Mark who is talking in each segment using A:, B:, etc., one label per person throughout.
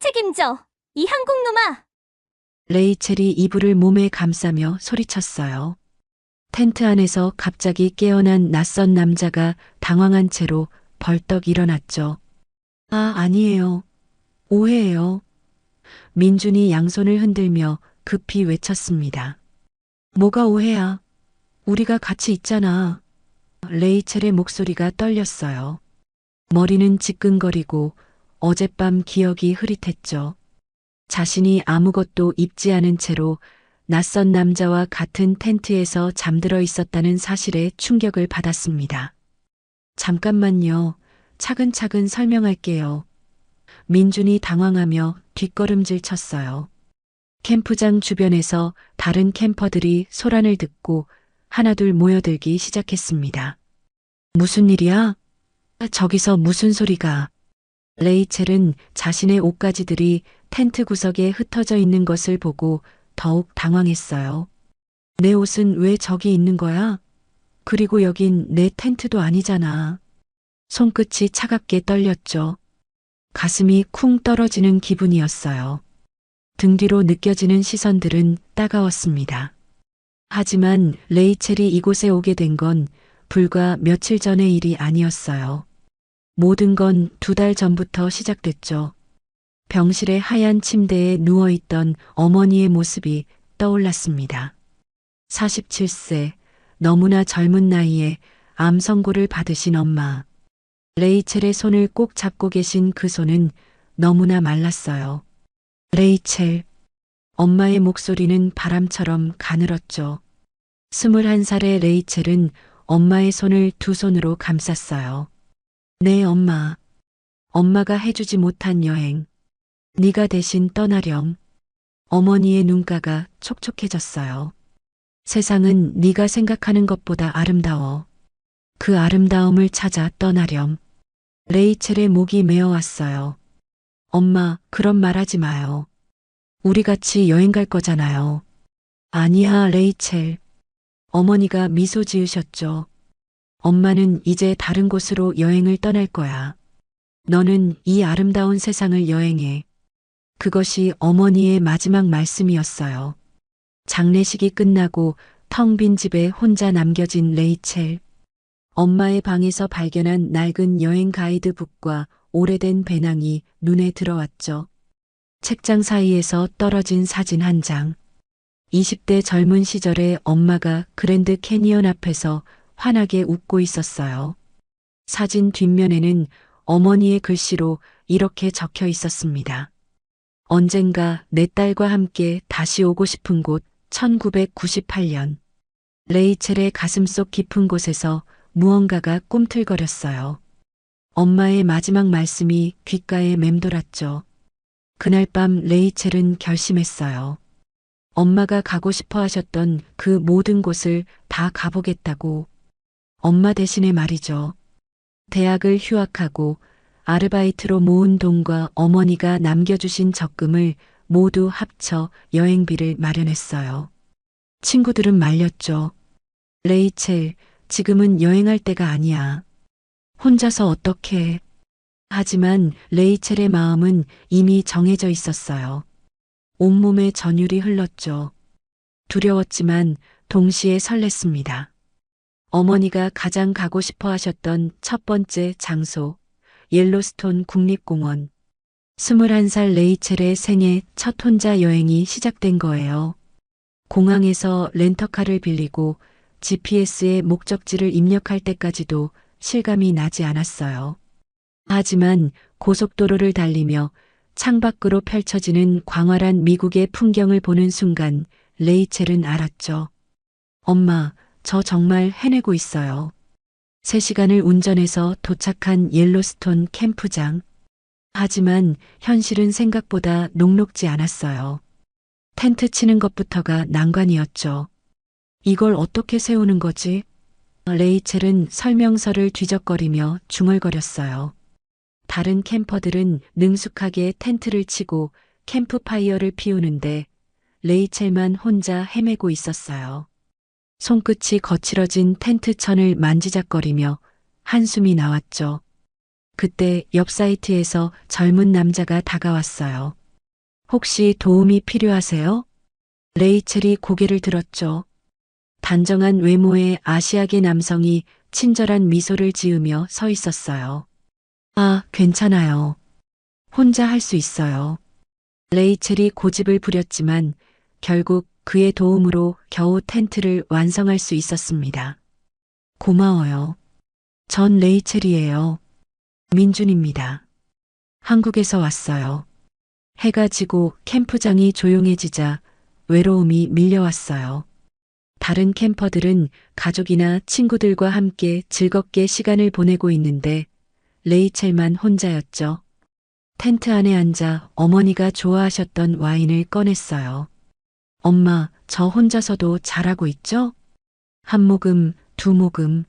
A: 책임져! 이 한국놈아!
B: 레이첼이 이불을 몸에 감싸며 소리쳤어요. 텐트 안에서 갑자기 깨어난 낯선 남자가 당황한 채로 벌떡 일어났죠. 아, 아니에요. 오해예요. 민준이 양손을 흔들며 급히 외쳤습니다. 뭐가 오해야? 우리가 같이 있잖아. 레이첼의 목소리가 떨렸어요. 머리는 지끈거리고 어젯밤 기억이 흐릿했죠. 자신이 아무것도 입지 않은 채로 낯선 남자와 같은 텐트에서 잠들어 있었다는 사실에 충격을 받았습니다. 잠깐만요. 차근차근 설명할게요. 민준이 당황하며 뒷걸음질 쳤어요. 캠프장 주변에서 다른 캠퍼들이 소란을 듣고 하나둘 모여들기 시작했습니다. 무슨 일이야? 저기서 무슨 소리가? 레이첼은 자신의 옷가지들이 텐트 구석에 흩어져 있는 것을 보고 더욱 당황했어요. 내 옷은 왜 저기 있는 거야? 그리고 여긴 내 텐트도 아니잖아. 손끝이 차갑게 떨렸죠. 가슴이 쿵 떨어지는 기분이었어요. 등 뒤로 느껴지는 시선들은 따가웠습니다. 하지만 레이첼이 이곳에 오게 된 건 불과 며칠 전의 일이 아니었어요. 모든 건 2달 전부터 시작됐죠. 병실의 하얀 침대에 누워있던 어머니의 모습이 떠올랐습니다. 47세, 너무나 젊은 나이에 암 선고를 받으신 엄마. 레이첼의 손을 꼭 잡고 계신 그 손은 너무나 말랐어요. 레이첼, 엄마의 목소리는 바람처럼 가늘었죠. 21살의 레이첼은 엄마의 손을 2손으로 감쌌어요. 네, 엄마. 엄마가 해주지 못한 여행. 네가 대신 떠나렴. 어머니의 눈가가 촉촉해졌어요. 세상은 네가 생각하는 것보다 아름다워. 그 아름다움을 찾아 떠나렴. 레이첼의 목이 메어왔어요. 엄마, 그런 말 하지 마요. 우리 같이 여행 갈 거잖아요. 아니야, 레이첼. 어머니가 미소 지으셨죠. 엄마는 이제 다른 곳으로 여행을 떠날 거야. 너는 이 아름다운 세상을 여행해. 그것이 어머니의 마지막 말씀이었어요. 장례식이 끝나고 텅 빈 집에 혼자 남겨진 레이첼. 엄마의 방에서 발견한 낡은 여행 가이드북과 오래된 배낭이 눈에 들어왔죠. 책장 사이에서 떨어진 사진 한 장. 20대 젊은 시절에 엄마가 그랜드 캐니언 앞에서 환하게 웃고 있었어요. 사진 뒷면에는 어머니의 글씨로 이렇게 적혀 있었습니다. 언젠가 내 딸과 함께 다시 오고 싶은 곳 1998년. 레이첼의 가슴속 깊은 곳에서 무언가가 꿈틀거렸어요. 엄마의 마지막 말씀이 귓가에 맴돌았죠. 그날 밤 레이첼은 결심했어요. 엄마가 가고 싶어 하셨던 그 모든 곳을 다 가보겠다고. 엄마 대신에 말이죠. 대학을 휴학하고 아르바이트로 모은 돈과 어머니가 남겨주신 적금을 모두 합쳐 여행비를 마련했어요. 친구들은 말렸죠. 레이첼, 지금은 여행할 때가 아니야. 혼자서 어떻게 해? 하지만 레이첼의 마음은 이미 정해져 있었어요. 온몸에 전율이 흘렀죠. 두려웠지만 동시에 설렜습니다. 어머니가 가장 가고 싶어 하셨던 첫 번째 장소, 옐로스톤 국립공원. 21살 레이첼의 생애 첫 혼자 여행이 시작된 거예요. 공항에서 렌터카를 빌리고 GPS에 목적지를 입력할 때까지도 실감이 나지 않았어요. 하지만 고속도로를 달리며 창밖으로 펼쳐지는 광활한 미국의 풍경을 보는 순간 레이첼은 알았죠. 엄마, 저 정말 해내고 있어요. 3시간을 운전해서 도착한 옐로스톤 캠프장. 하지만 현실은 생각보다 녹록지 않았어요. 텐트 치는 것부터가 난관이었죠. 이걸 어떻게 세우는 거지? 레이첼은 설명서를 뒤적거리며 중얼거렸어요. 다른 캠퍼들은 능숙하게 텐트를 치고 캠프파이어를 피우는데 레이첼만 혼자 헤매고 있었어요. 손끝이 거칠어진 텐트 천을 만지작거리며 한숨이 나왔죠. 그때 옆 사이트에서 젊은 남자가 다가왔어요. 혹시 도움이 필요하세요? 레이첼이 고개를 들었죠. 단정한 외모의 아시아계 남성이 친절한 미소를 지으며 서 있었어요. 아, 괜찮아요. 혼자 할 수 있어요. 레이첼이 고집을 부렸지만 결국 그의 도움으로 겨우 텐트를 완성할 수 있었습니다. 고마워요. 전 레이첼이에요. 민준입니다. 한국에서 왔어요. 해가 지고 캠프장이 조용해지자 외로움이 밀려왔어요. 다른 캠퍼들은 가족이나 친구들과 함께 즐겁게 시간을 보내고 있는데 레이첼만 혼자였죠. 텐트 안에 앉아 어머니가 좋아하셨던 와인을 꺼냈어요. 엄마, 저 혼자서도 잘하고 있죠? 한 모금, 두 모금.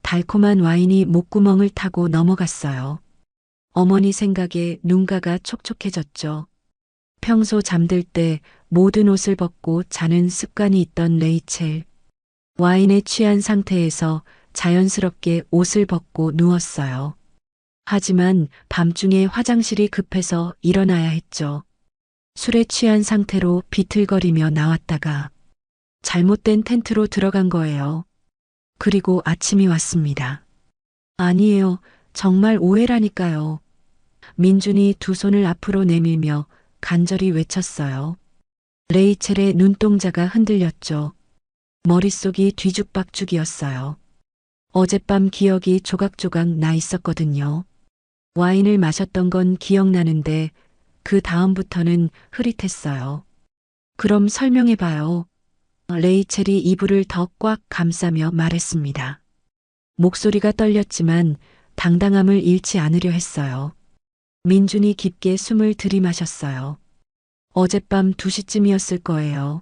B: 달콤한 와인이 목구멍을 타고 넘어갔어요. 어머니 생각에 눈가가 촉촉해졌죠. 평소 잠들 때 모든 옷을 벗고 자는 습관이 있던 레이첼. 와인에 취한 상태에서 자연스럽게 옷을 벗고 누웠어요. 하지만 밤중에 화장실이 급해서 일어나야 했죠. 술에 취한 상태로 비틀거리며 나왔다가 잘못된 텐트로 들어간 거예요. 그리고 아침이 왔습니다. 아니에요. 정말 오해라니까요. 민준이 두 손을 앞으로 내밀며 간절히 외쳤어요. 레이첼의 눈동자가 흔들렸죠. 머릿속이 뒤죽박죽이었어요. 어젯밤 기억이 조각조각 나 있었거든요. 와인을 마셨던 건 기억나는데 그 다음부터는 흐릿했어요. 그럼 설명해봐요. 레이첼이 이불을 더 꽉 감싸며 말했습니다. 목소리가 떨렸지만 당당함을 잃지 않으려 했어요. 민준이 깊게 숨을 들이마셨어요. 어젯밤 2시쯤이었을 거예요.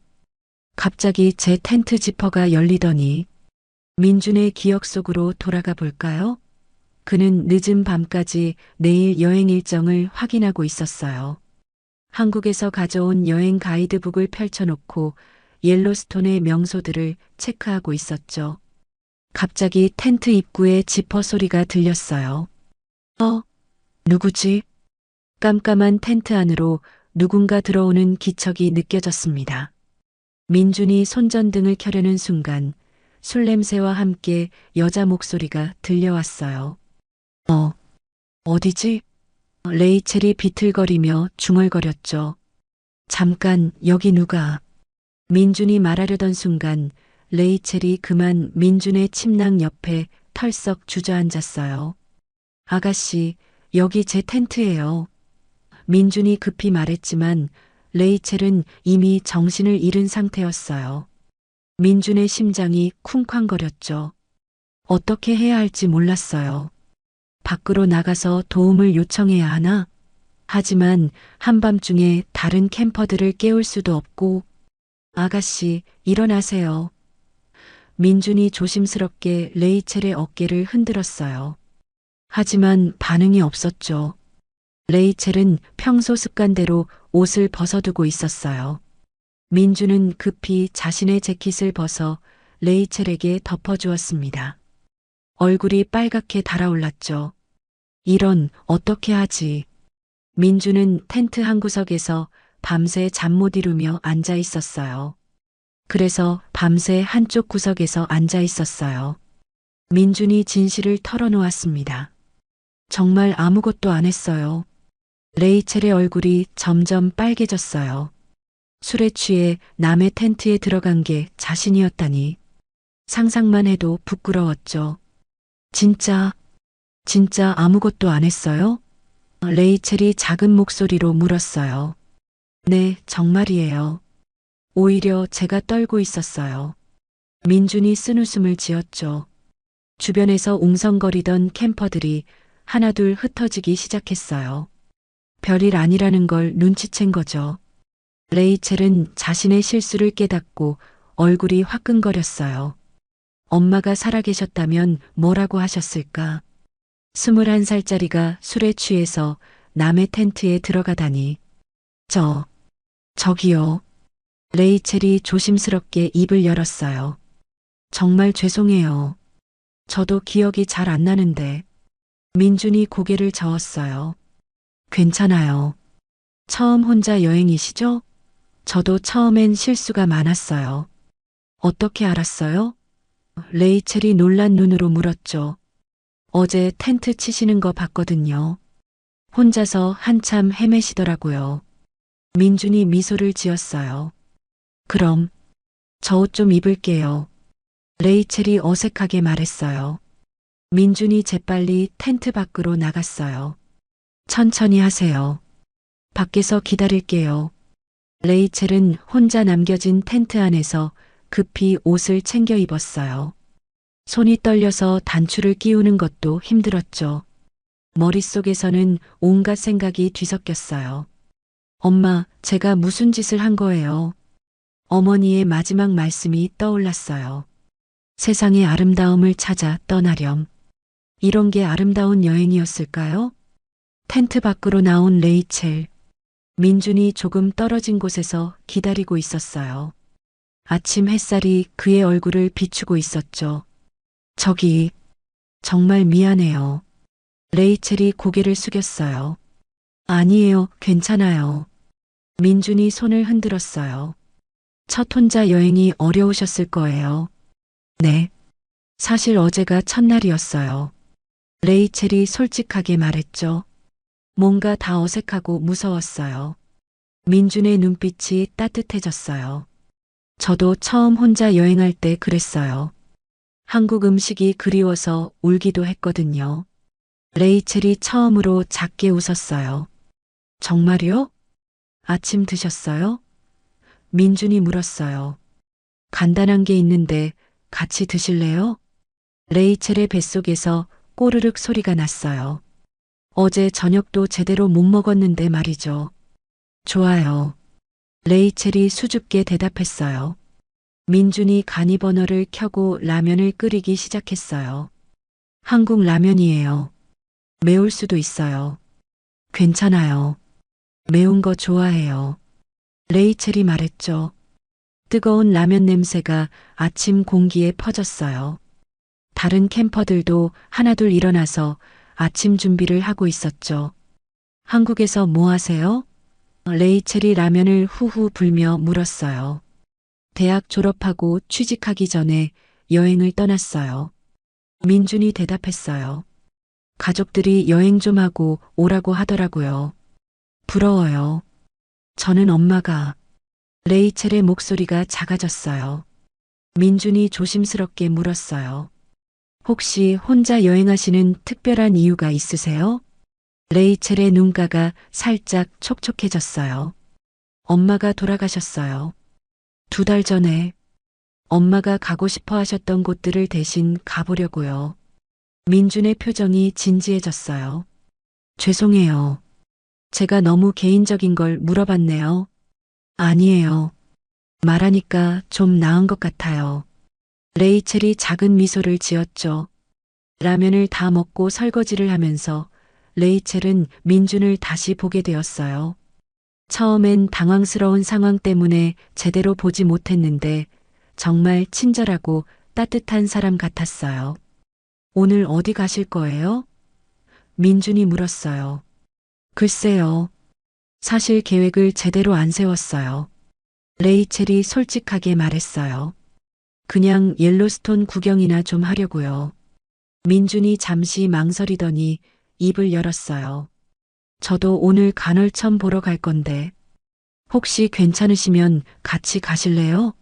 B: 갑자기 제 텐트 지퍼가 열리더니 민준의 기억 속으로 돌아가 볼까요? 그는 늦은 밤까지 내일 여행 일정을 확인하고 있었어요. 한국에서 가져온 여행 가이드북을 펼쳐놓고 옐로스톤의 명소들을 체크하고 있었죠. 갑자기 텐트 입구에 지퍼 소리가 들렸어요. 누구지? 깜깜한 텐트 안으로 누군가 들어오는 기척이 느껴졌습니다. 민준이 손전등을 켜려는 순간 술 냄새와 함께 여자 목소리가 들려왔어요. 어디지? 레이첼이 비틀거리며 중얼거렸죠. 잠깐, 여기 누가? 민준이 말하려던 순간 레이첼이 그만 민준의 침낭 옆에 털썩 주저앉았어요. 아가씨, 여기 제 텐트예요. 민준이 급히 말했지만 레이첼은 이미 정신을 잃은 상태였어요. 민준의 심장이 쿵쾅거렸죠. 어떻게 해야 할지 몰랐어요. 밖으로 나가서 도움을 요청해야 하나? 하지만 한밤중에 다른 캠퍼들을 깨울 수도 없고, 아가씨, 일어나세요. 민준이 조심스럽게 레이첼의 어깨를 흔들었어요. 하지만 반응이 없었죠. 레이첼은 평소 습관대로 옷을 벗어두고 있었어요. 민준은 급히 자신의 재킷을 벗어 레이첼에게 덮어주었습니다. 얼굴이 빨갛게 달아올랐죠. 이런, 어떻게 하지? 민준은 텐트 한 구석에서 밤새 잠 못 이루며 앉아 있었어요. 그래서 밤새 한쪽 구석에서 앉아 있었어요. 민준이 진실을 털어놓았습니다. 정말 아무것도 안 했어요. 레이첼의 얼굴이 점점 빨개졌어요. 술에 취해 남의 텐트에 들어간 게 자신이었다니. 상상만 해도 부끄러웠죠. 진짜 아무것도 안 했어요? 레이첼이 작은 목소리로 물었어요. 네, 정말이에요. 오히려 제가 떨고 있었어요. 민준이 쓴웃음을 지었죠. 주변에서 웅성거리던 캠퍼들이 하나둘 흩어지기 시작했어요. 별일 아니라는 걸 눈치챈 거죠. 레이첼은 자신의 실수를 깨닫고 얼굴이 화끈거렸어요. 엄마가 살아계셨다면 뭐라고 하셨을까? 21살짜리가 술에 취해서 남의 텐트에 들어가다니. 저기요. 레이첼이 조심스럽게 입을 열었어요. 정말 죄송해요. 저도 기억이 잘 안 나는데. 민준이 고개를 저었어요. 괜찮아요. 처음 혼자 여행이시죠? 저도 처음엔 실수가 많았어요. 어떻게 알았어요? 레이첼이 놀란 눈으로 물었죠. 어제 텐트 치시는 거 봤거든요. 혼자서 한참 헤매시더라고요. 민준이 미소를 지었어요. 그럼 저 옷 좀 입을게요. 레이첼이 어색하게 말했어요. 민준이 재빨리 텐트 밖으로 나갔어요. 천천히 하세요. 밖에서 기다릴게요. 레이첼은 혼자 남겨진 텐트 안에서 급히 옷을 챙겨 입었어요. 손이 떨려서 단추를 끼우는 것도 힘들었죠. 머릿속에서는 온갖 생각이 뒤섞였어요. 엄마, 제가 무슨 짓을 한 거예요? 어머니의 마지막 말씀이 떠올랐어요. 세상의 아름다움을 찾아 떠나렴. 이런 게 아름다운 여행이었을까요? 텐트 밖으로 나온 레이첼. 민준이 조금 떨어진 곳에서 기다리고 있었어요. 아침 햇살이 그의 얼굴을 비추고 있었죠. 저기, 정말 미안해요. 레이첼이 고개를 숙였어요. 아니에요, 괜찮아요. 민준이 손을 흔들었어요. 첫 혼자 여행이 어려우셨을 거예요. 네. 사실 어제가 첫날이었어요. 레이첼이 솔직하게 말했죠. 뭔가 다 어색하고 무서웠어요. 민준의 눈빛이 따뜻해졌어요. 저도 처음 혼자 여행할 때 그랬어요. 한국 음식이 그리워서 울기도 했거든요. 레이첼이 처음으로 작게 웃었어요. 정말요? 아침 드셨어요? 민준이 물었어요. 간단한 게 있는데 같이 드실래요? 레이첼의 뱃속에서 꼬르륵 소리가 났어요. 어제 저녁도 제대로 못 먹었는데 말이죠. 좋아요. 레이첼이 수줍게 대답했어요. 민준이 간이버너를 켜고 라면을 끓이기 시작했어요. 한국 라면이에요. 매울 수도 있어요. 괜찮아요. 매운 거 좋아해요. 레이첼이 말했죠. 뜨거운 라면 냄새가 아침 공기에 퍼졌어요. 다른 캠퍼들도 하나둘 일어나서 아침 준비를 하고 있었죠. 한국에서 뭐 하세요? 레이첼이 라면을 후후 불며 물었어요. 대학 졸업하고 취직하기 전에 여행을 떠났어요. 민준이 대답했어요. 가족들이 여행 좀 하고 오라고 하더라고요. 부러워요. 저는 엄마가. 레이첼의 목소리가 작아졌어요. 민준이 조심스럽게 물었어요. 혹시 혼자 여행하시는 특별한 이유가 있으세요? 레이첼의 눈가가 살짝 촉촉해졌어요. 엄마가 돌아가셨어요. 2달 전에 엄마가 가고 싶어 하셨던 곳들을 대신 가보려고요. 민준의 표정이 진지해졌어요. 죄송해요. 제가 너무 개인적인 걸 물어봤네요. 아니에요. 말하니까 좀 나은 것 같아요. 레이첼이 작은 미소를 지었죠. 라면을 다 먹고 설거지를 하면서 레이첼은 민준을 다시 보게 되었어요. 처음엔 당황스러운 상황 때문에 제대로 보지 못했는데 정말 친절하고 따뜻한 사람 같았어요. 오늘 어디 가실 거예요? 민준이 물었어요. 글쎄요. 사실 계획을 제대로 안 세웠어요. 레이첼이 솔직하게 말했어요. 그냥 옐로스톤 구경이나 좀 하려고요. 민준이 잠시 망설이더니 입을 열었어요. 저도 오늘 간헐천 보러 갈 건데 혹시 괜찮으시면 같이 가실래요?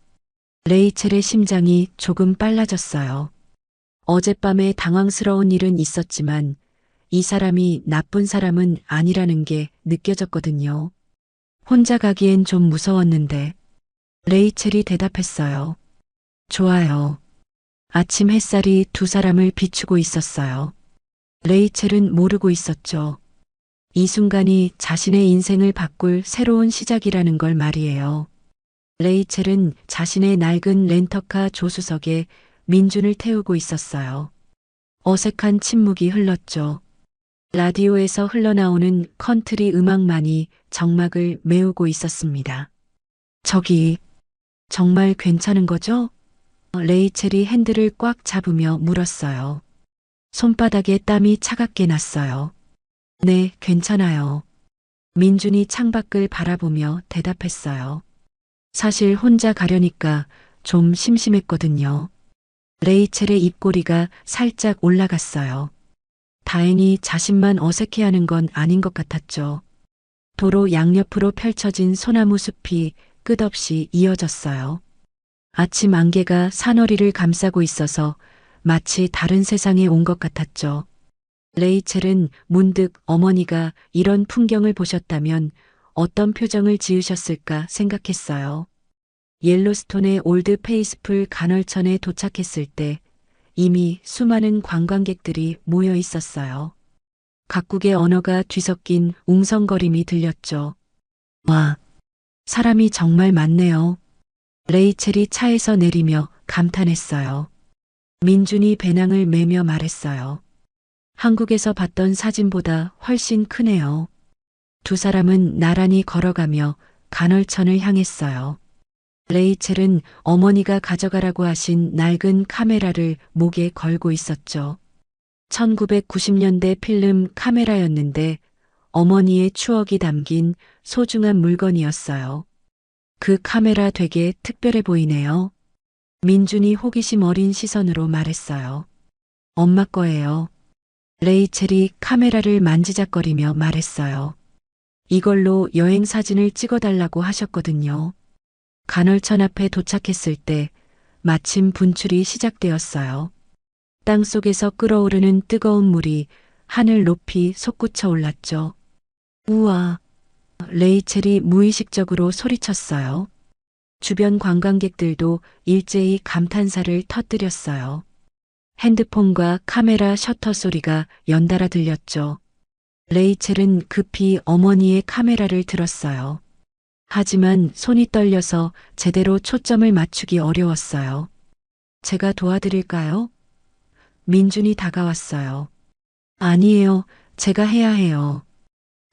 B: 레이첼의 심장이 조금 빨라졌어요. 어젯밤에 당황스러운 일은 있었지만 이 사람이 나쁜 사람은 아니라는 게 느껴졌거든요. 혼자 가기엔 좀 무서웠는데 레이첼이 대답했어요. 좋아요. 아침 햇살이 두 사람을 비추고 있었어요. 레이첼은 모르고 있었죠. 이 순간이 자신의 인생을 바꿀 새로운 시작이라는 걸 말이에요. 레이첼은 자신의 낡은 렌터카 조수석에 민준을 태우고 있었어요. 어색한 침묵이 흘렀죠. 라디오에서 흘러나오는 컨트리 음악만이 정막을 메우고 있었습니다. 저기, 정말 괜찮은 거죠? 레이첼이 핸들을 꽉 잡으며 물었어요. 손바닥에 땀이 차갑게 났어요. 네, 괜찮아요. 민준이 창밖을 바라보며 대답했어요. 사실 혼자 가려니까 좀 심심했거든요. 레이첼의 입꼬리가 살짝 올라갔어요. 다행히 자신만 어색해하는 건 아닌 것 같았죠. 도로 양옆으로 펼쳐진 소나무 숲이 끝없이 이어졌어요. 아침 안개가 산허리를 감싸고 있어서 마치 다른 세상에 온 것 같았죠. 레이첼은 문득 어머니가 이런 풍경을 보셨다면 어떤 표정을 지으셨을까 생각했어요. 옐로스톤의 올드 페이스풀 간헐천에 도착했을 때 이미 수많은 관광객들이 모여 있었어요. 각국의 언어가 뒤섞인 웅성거림이 들렸죠. 와, 사람이 정말 많네요. 레이첼이 차에서 내리며 감탄했어요. 민준이 배낭을 메며 말했어요. 한국에서 봤던 사진보다 훨씬 크네요. 두 사람은 나란히 걸어가며 간헐천을 향했어요. 레이첼은 어머니가 가져가라고 하신 낡은 카메라를 목에 걸고 있었죠. 1990년대 필름 카메라였는데 어머니의 추억이 담긴 소중한 물건이었어요. 그 카메라 되게 특별해 보이네요. 민준이 호기심 어린 시선으로 말했어요. 엄마 거예요. 레이첼이 카메라를 만지작거리며 말했어요. 이걸로 여행 사진을 찍어달라고 하셨거든요. 간헐천 앞에 도착했을 때 마침 분출이 시작되었어요. 땅 속에서 끓어오르는 뜨거운 물이 하늘 높이 솟구쳐 올랐죠. 우와! 레이첼이 무의식적으로 소리쳤어요. 주변 관광객들도 일제히 감탄사를 터뜨렸어요. 핸드폰과 카메라 셔터 소리가 연달아 들렸죠. 레이첼은 급히 어머니의 카메라를 들었어요. 하지만 손이 떨려서 제대로 초점을 맞추기 어려웠어요. 제가 도와드릴까요? 민준이 다가왔어요. 아니에요. 제가 해야 해요.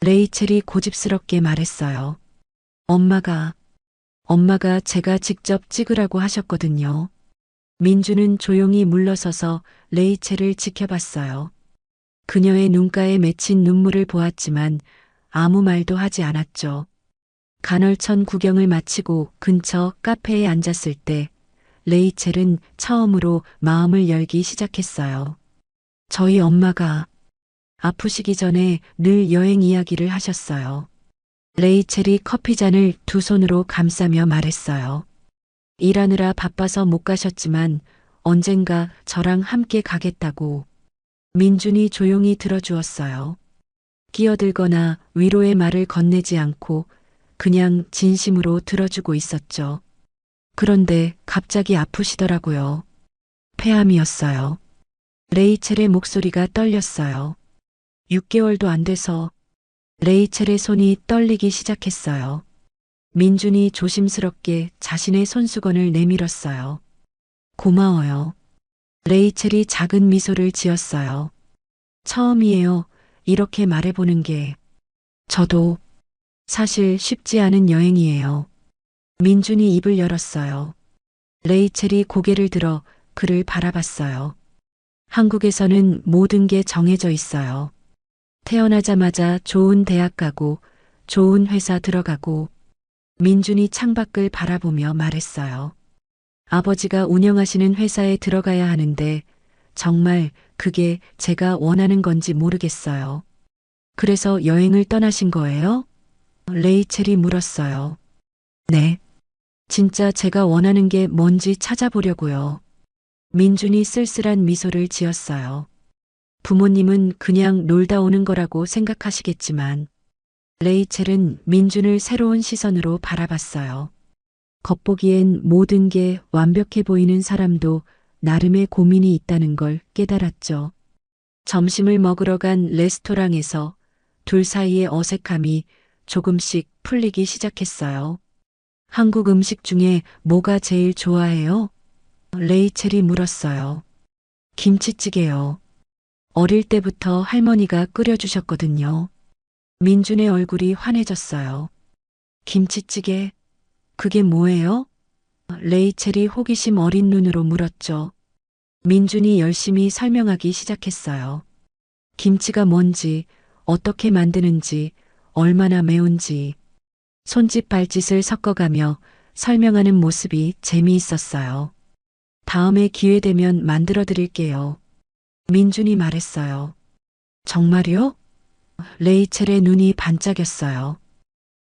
B: 레이첼이 고집스럽게 말했어요. 엄마가 제가 직접 찍으라고 하셨거든요. 민준은 조용히 물러서서 레이첼을 지켜봤어요. 그녀의 눈가에 맺힌 눈물을 보았지만 아무 말도 하지 않았죠. 간헐천 구경을 마치고 근처 카페에 앉았을 때 레이첼은 처음으로 마음을 열기 시작했어요. 저희 엄마가 아프시기 전에 늘 여행 이야기를 하셨어요. 레이첼이 커피잔을 두 손으로 감싸며 말했어요. 일하느라 바빠서 못 가셨지만 언젠가 저랑 함께 가겠다고. 민준이 조용히 들어주었어요. 끼어들거나 위로의 말을 건네지 않고 그냥 진심으로 들어주고 있었죠. 그런데 갑자기 아프시더라고요. 폐암이었어요. 레이첼의 목소리가 떨렸어요. 6개월도 안 돼서 레이첼의 손이 떨리기 시작했어요. 민준이 조심스럽게 자신의 손수건을 내밀었어요. 고마워요. 레이첼이 작은 미소를 지었어요. 처음이에요. 이렇게 말해보는 게. 저도 사실 쉽지 않은 여행이에요. 민준이 입을 열었어요. 레이첼이 고개를 들어 그를 바라봤어요. 한국에서는 모든 게 정해져 있어요. 태어나자마자 좋은 대학 가고 좋은 회사 들어가고. 민준이 창밖을 바라보며 말했어요. 아버지가 운영하시는 회사에 들어가야 하는데 정말 그게 제가 원하는 건지 모르겠어요. 그래서 여행을 떠나신 거예요? 레이첼이 물었어요. 네. 진짜 제가 원하는 게 뭔지 찾아보려고요. 민준이 쓸쓸한 미소를 지었어요. 부모님은 그냥 놀다 오는 거라고 생각하시겠지만 레이첼은 민준을 새로운 시선으로 바라봤어요. 겉보기엔 모든 게 완벽해 보이는 사람도 나름의 고민이 있다는 걸 깨달았죠. 점심을 먹으러 간 레스토랑에서 둘 사이의 어색함이 조금씩 풀리기 시작했어요. 한국 음식 중에 뭐가 제일 좋아해요? 레이첼이 물었어요. 김치찌개요. 어릴 때부터 할머니가 끓여주셨거든요. 민준의 얼굴이 환해졌어요. 김치찌개? 그게 뭐예요? 레이첼이 호기심 어린 눈으로 물었죠. 민준이 열심히 설명하기 시작했어요. 김치가 뭔지, 어떻게 만드는지, 얼마나 매운지. 손짓 발짓을 섞어가며 설명하는 모습이 재미있었어요. 다음에 기회 되면 만들어 드릴게요. 민준이 말했어요. 정말요? 레이첼의 눈이 반짝였어요.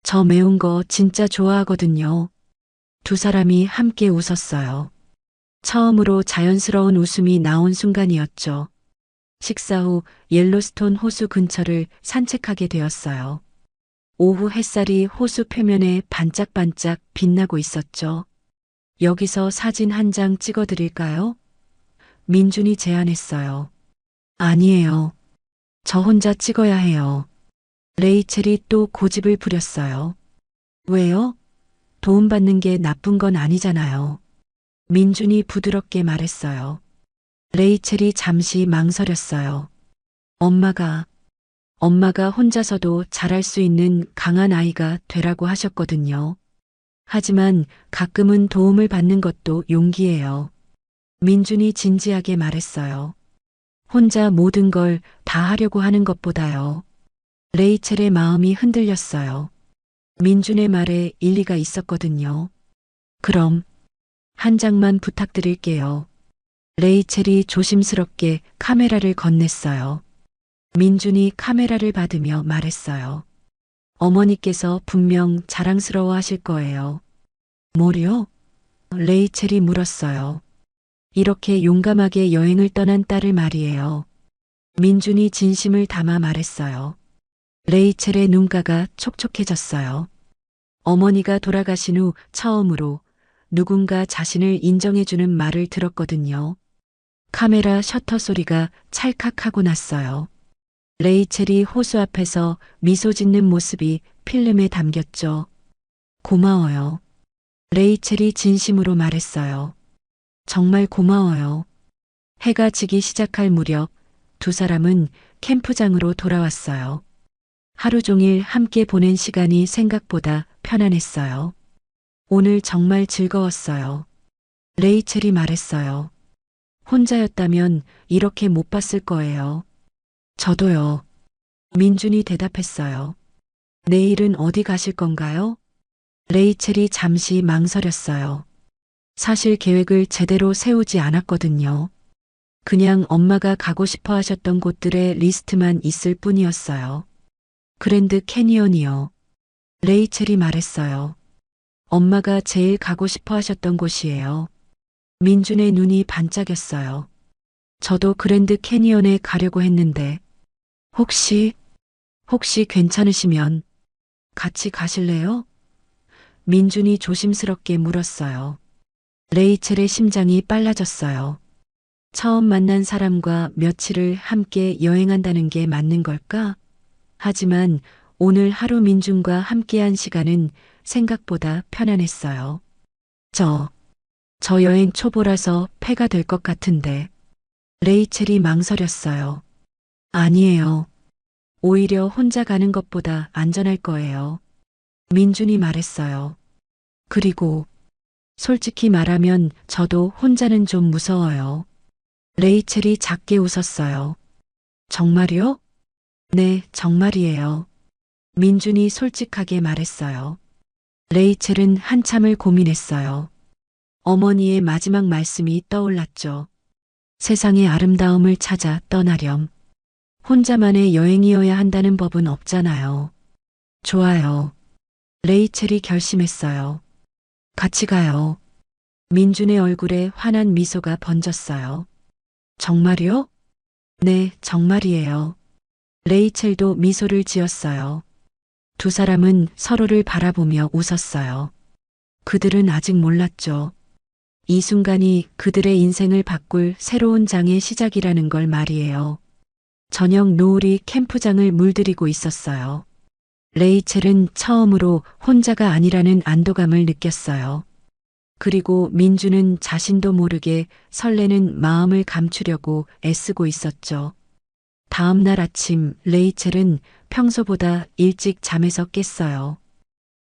B: 저 매운 거 진짜 좋아하거든요. 두 사람이 함께 웃었어요. 처음으로 자연스러운 웃음이 나온 순간이었죠. 식사 후 옐로스톤 호수 근처를 산책하게 되었어요. 오후 햇살이 호수 표면에 반짝반짝 빛나고 있었죠. 여기서 사진 한 장 찍어 드릴까요? 민준이 제안했어요. 아니에요. 저 혼자 찍어야 해요. 레이첼이 또 고집을 부렸어요. 왜요? 도움받는 게 나쁜 건 아니잖아요. 민준이 부드럽게 말했어요. 레이첼이 잠시 망설였어요. 엄마가 혼자서도 잘할 수 있는 강한 아이가 되라고 하셨거든요. 하지만 가끔은 도움을 받는 것도 용기예요. 민준이 진지하게 말했어요. 혼자 모든 걸 다 하려고 하는 것보다요. 레이첼의 마음이 흔들렸어요. 민준의 말에 일리가 있었거든요. 그럼 한 장만 부탁드릴게요. 레이첼이 조심스럽게 카메라를 건넸어요. 민준이 카메라를 받으며 말했어요. 어머니께서 분명 자랑스러워 하실 거예요. 뭐요? 레이첼이 물었어요. 이렇게 용감하게 여행을 떠난 딸을 말이에요. 민준이 진심을 담아 말했어요. 레이첼의 눈가가 촉촉해졌어요. 어머니가 돌아가신 후 처음으로 누군가 자신을 인정해주는 말을 들었거든요. 카메라 셔터 소리가 찰칵하고 났어요. 레이첼이 호수 앞에서 미소 짓는 모습이 필름에 담겼죠. 고마워요. 레이첼이 진심으로 말했어요. 정말 고마워요. 해가 지기 시작할 무렵 두 사람은 캠프장으로 돌아왔어요. 하루 종일 함께 보낸 시간이 생각보다 편안했어요. 오늘 정말 즐거웠어요. 레이첼이 말했어요. 혼자였다면 이렇게 못 봤을 거예요. 저도요. 민준이 대답했어요. 내일은 어디 가실 건가요? 레이첼이 잠시 망설였어요. 사실 계획을 제대로 세우지 않았거든요. 그냥 엄마가 가고 싶어 하셨던 곳들의 리스트만 있을 뿐이었어요. 그랜드 캐니언이요. 레이첼이 말했어요. 엄마가 제일 가고 싶어 하셨던 곳이에요. 민준의 눈이 반짝였어요. 저도 그랜드 캐니언에 가려고 했는데 혹시 괜찮으시면 같이 가실래요? 민준이 조심스럽게 물었어요. 레이첼의 심장이 빨라졌어요. 처음 만난 사람과 며칠을 함께 여행한다는 게 맞는 걸까? 하지만 오늘 하루 민준과 함께한 시간은 생각보다 편안했어요. 저 여행 초보라서 패가 될 것 같은데. 레이첼이 망설였어요. 아니에요. 오히려 혼자 가는 것보다 안전할 거예요. 민준이 말했어요. 그리고 솔직히 말하면 저도 혼자는 좀 무서워요. 레이첼이 작게 웃었어요. 정말요? 네, 정말이에요. 민준이 솔직하게 말했어요. 레이첼은 한참을 고민했어요. 어머니의 마지막 말씀이 떠올랐죠. 세상의 아름다움을 찾아 떠나렴. 혼자만의 여행이어야 한다는 법은 없잖아요. 좋아요. 레이첼이 결심했어요. 같이 가요. 민준의 얼굴에 환한 미소가 번졌어요. 정말요? 네, 정말이에요. 레이첼도 미소를 지었어요. 두 사람은 서로를 바라보며 웃었어요. 그들은 아직 몰랐죠. 이 순간이 그들의 인생을 바꿀 새로운 장의 시작이라는 걸 말이에요. 저녁 노을이 캠프장을 물들이고 있었어요. 레이첼은 처음으로 혼자가 아니라는 안도감을 느꼈어요. 그리고 민주는 자신도 모르게 설레는 마음을 감추려고 애쓰고 있었죠. 다음 날 아침 레이첼은 평소보다 일찍 잠에서 깼어요.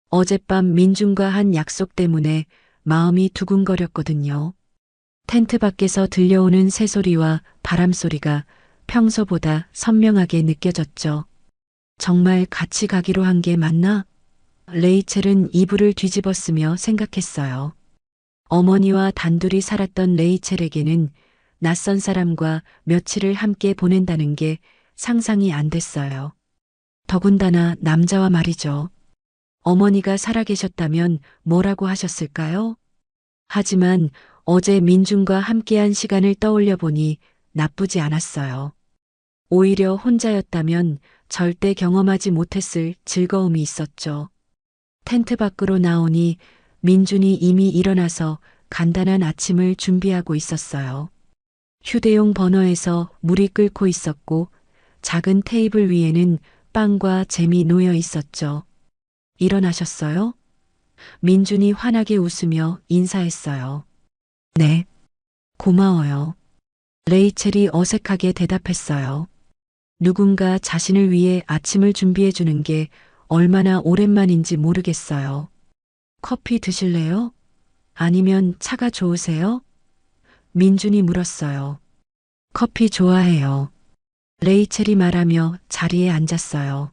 B: 어젯밤 민준과 한 약속 때문에 마음이 두근거렸거든요. 텐트 밖에서 들려오는 새소리와 바람소리가 평소보다 선명하게 느껴졌죠. 정말 같이 가기로 한 게 맞나? 레이첼은 이불을 뒤집었으며 생각했어요. 어머니와 단둘이 살았던 레이첼에게는 낯선 사람과 며칠을 함께 보낸다는 게 상상이 안 됐어요. 더군다나 남자와 말이죠. 어머니가 살아계셨다면 뭐라고 하셨을까요? 하지만 어제 민준과 함께한 시간을 떠올려 보니 나쁘지 않았어요. 오히려 혼자였다면 절대 경험하지 못했을 즐거움이 있었죠. 텐트 밖으로 나오니 민준이 이미 일어나서 간단한 아침을 준비하고 있었어요. 휴대용 버너에서 물이 끓고 있었고 작은 테이블 위에는 빵과 잼이 놓여 있었죠. 일어나셨어요? 민준이 환하게 웃으며 인사했어요. 네. 고마워요. 레이첼이 어색하게 대답했어요. 누군가 자신을 위해 아침을 준비해 주는 게 얼마나 오랜만인지 모르겠어요. 커피 드실래요? 아니면 차가 좋으세요? 민준이 물었어요. 커피 좋아해요. 레이첼이 말하며 자리에 앉았어요.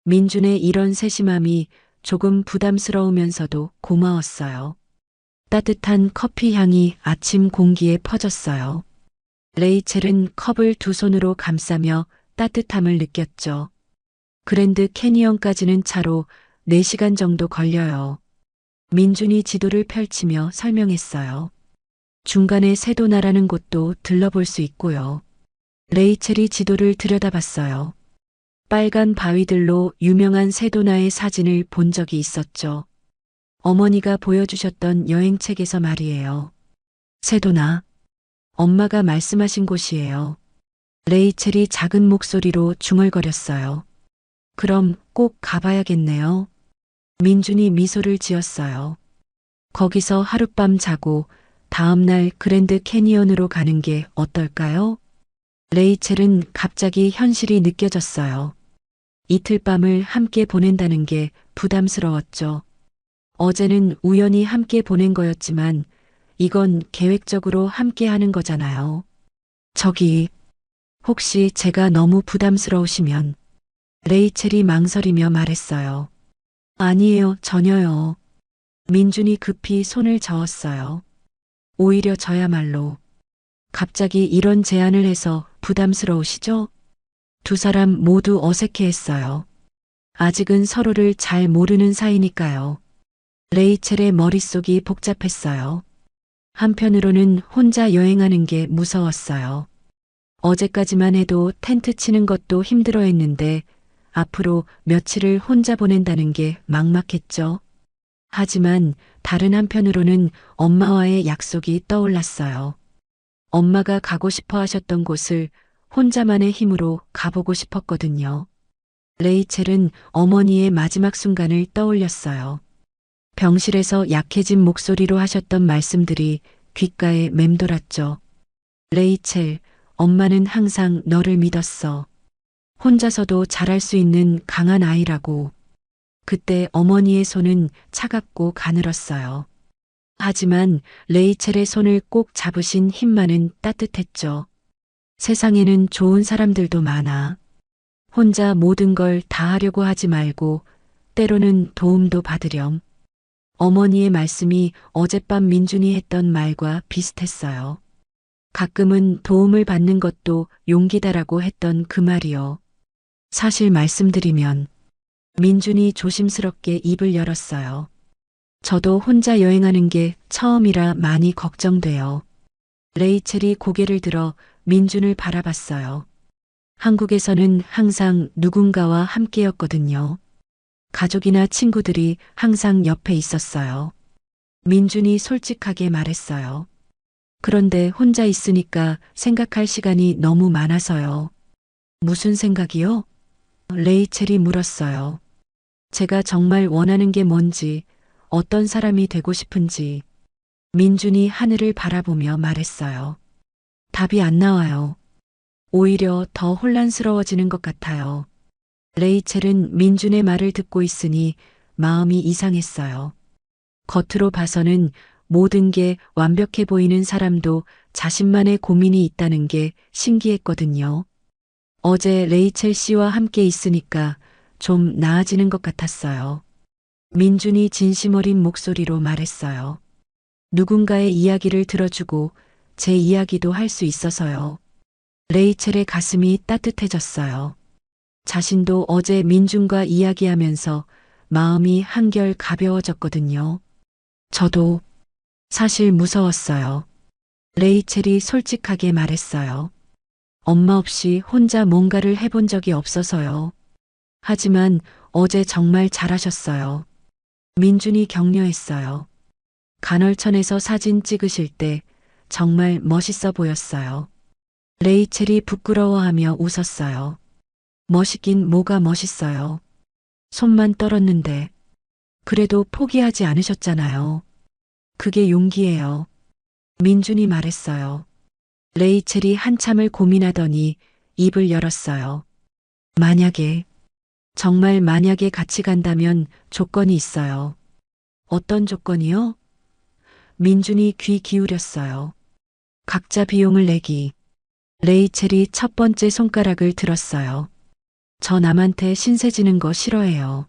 B: 민준의 이런 세심함이 조금 부담스러우면서도 고마웠어요. 따뜻한 커피 향이 아침 공기에 퍼졌어요. 레이첼은 컵을 두 손으로 감싸며 따뜻함을 느꼈죠. 그랜드 캐니언까지는 차로 4시간 정도 걸려요. 민준이 지도를 펼치며 설명했어요. 중간에 세도나라는 곳도 들러볼 수 있고요. 레이첼이 지도를 들여다봤어요. 빨간 바위들로 유명한 세도나의 사진을 본 적이 있었죠. 어머니가 보여주셨던 여행책에서 말이에요. 세도나. 엄마가 말씀하신 곳이에요. 레이첼이 작은 목소리로 중얼거렸어요. 그럼 꼭 가봐야겠네요. 민준이 미소를 지었어요. 거기서 하룻밤 자고 다음날 그랜드 캐니언으로 가는 게 어떨까요? 레이첼은 갑자기 현실이 느껴졌어요. 이틀 밤을 함께 보낸다는 게 부담스러웠죠. 어제는 우연히 함께 보낸 거였지만 이건 계획적으로 함께 하는 거잖아요. 저기, 혹시 제가 너무 부담스러우시면 레이첼이 망설이며 말했어요. 아니에요, 전혀요. 민준이 급히 손을 저었어요. 오히려 저야말로. 갑자기 이런 제안을 해서 부담스러우시죠? 두 사람 모두 어색해했어요. 아직은 서로를 잘 모르는 사이니까요. 레이첼의 머릿속이 복잡했어요. 한편으로는 혼자 여행하는 게 무서웠어요. 어제까지만 해도 텐트 치는 것도 힘들어 했는데 앞으로 며칠을 혼자 보낸다는 게 막막했죠. 하지만 다른 한편으로는 엄마와의 약속이 떠올랐어요. 엄마가 가고 싶어 하셨던 곳을 혼자만의 힘으로 가보고 싶었거든요. 레이첼은 어머니의 마지막 순간을 떠올렸어요. 병실에서 약해진 목소리로 하셨던 말씀들이 귓가에 맴돌았죠. 레이첼, 엄마는 항상 너를 믿었어. 혼자서도 잘할 수 있는 강한 아이라고. 그때 어머니의 손은 차갑고 가늘었어요. 하지만 레이첼의 손을 꼭 잡으신 힘만은 따뜻했죠. 세상에는 좋은 사람들도 많아. 혼자 모든 걸 다 하려고 하지 말고 때로는 도움도 받으렴. 어머니의 말씀이 어젯밤 민준이 했던 말과 비슷했어요. 가끔은 도움을 받는 것도 용기다라고 했던 그 말이요. 사실 말씀드리면 민준이 조심스럽게 입을 열었어요. 저도 혼자 여행하는 게 처음이라 많이 걱정돼요. 레이첼이 고개를 들어 민준을 바라봤어요. 한국에서는 항상 누군가와 함께였거든요. 가족이나 친구들이 항상 옆에 있었어요. 민준이 솔직하게 말했어요. 그런데 혼자 있으니까 생각할 시간이 너무 많아서요. 무슨 생각이요? 레이첼이 물었어요. 제가 정말 원하는 게 뭔지, 어떤 사람이 되고 싶은지. 민준이 하늘을 바라보며 말했어요. 답이 안 나와요. 오히려 더 혼란스러워지는 것 같아요. 레이첼은 민준의 말을 듣고 있으니 마음이 이상했어요. 겉으로 봐서는 모든 게 완벽해 보이는 사람도 자신만의 고민이 있다는 게 신기했거든요. 어제 레이첼 씨와 함께 있으니까 좀 나아지는 것 같았어요. 민준이 진심 어린 목소리로 말했어요. 누군가의 이야기를 들어주고 제 이야기도 할 수 있어서요. 레이첼의 가슴이 따뜻해졌어요. 자신도 어제 민준과 이야기하면서 마음이 한결 가벼워졌거든요. 저도 사실 무서웠어요. 레이첼이 솔직하게 말했어요. 엄마 없이 혼자 뭔가를 해본 적이 없어서요. 하지만 어제 정말 잘하셨어요. 민준이 격려했어요. 간헐천에서 사진 찍으실 때 정말 멋있어 보였어요. 레이첼이 부끄러워하며 웃었어요. 멋있긴 뭐가 멋있어요. 손만 떨었는데 그래도 포기하지 않으셨잖아요. 그게 용기예요. 민준이 말했어요. 레이첼이 한참을 고민하더니 입을 열었어요. 만약에, 정말 만약에 같이 간다면 조건이 있어요. 어떤 조건이요? 민준이 귀 기울였어요. 각자 비용을 내기. 레이첼이 첫 번째 손가락을 들었어요. 저 남한테 신세 지는 거 싫어해요.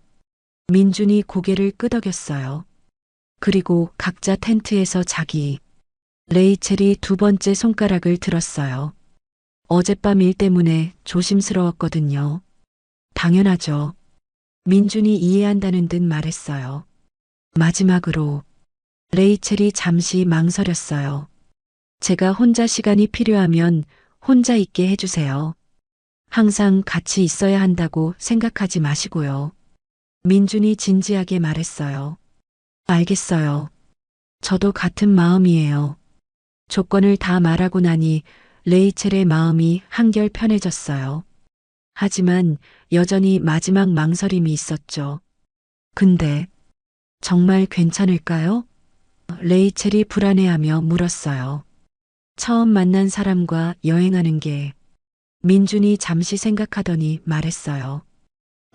B: 민준이 고개를 끄덕였어요. 그리고 각자 텐트에서 자기. 레이첼이 두 번째 손가락을 들었어요. 어젯밤 일 때문에 조심스러웠거든요. 당연하죠. 민준이 이해한다는 듯 말했어요. 마지막으로 레이첼이 잠시 망설였어요. 제가 혼자 시간이 필요하면 혼자 있게 해주세요. 항상 같이 있어야 한다고 생각하지 마시고요. 민준이 진지하게 말했어요. 알겠어요. 저도 같은 마음이에요. 조건을 다 말하고 나니 레이첼의 마음이 한결 편해졌어요. 하지만 여전히 마지막 망설임이 있었죠. 근데 정말 괜찮을까요? 레이첼이 불안해하며 물었어요. 처음 만난 사람과 여행하는 게. 민준이 잠시 생각하더니 말했어요.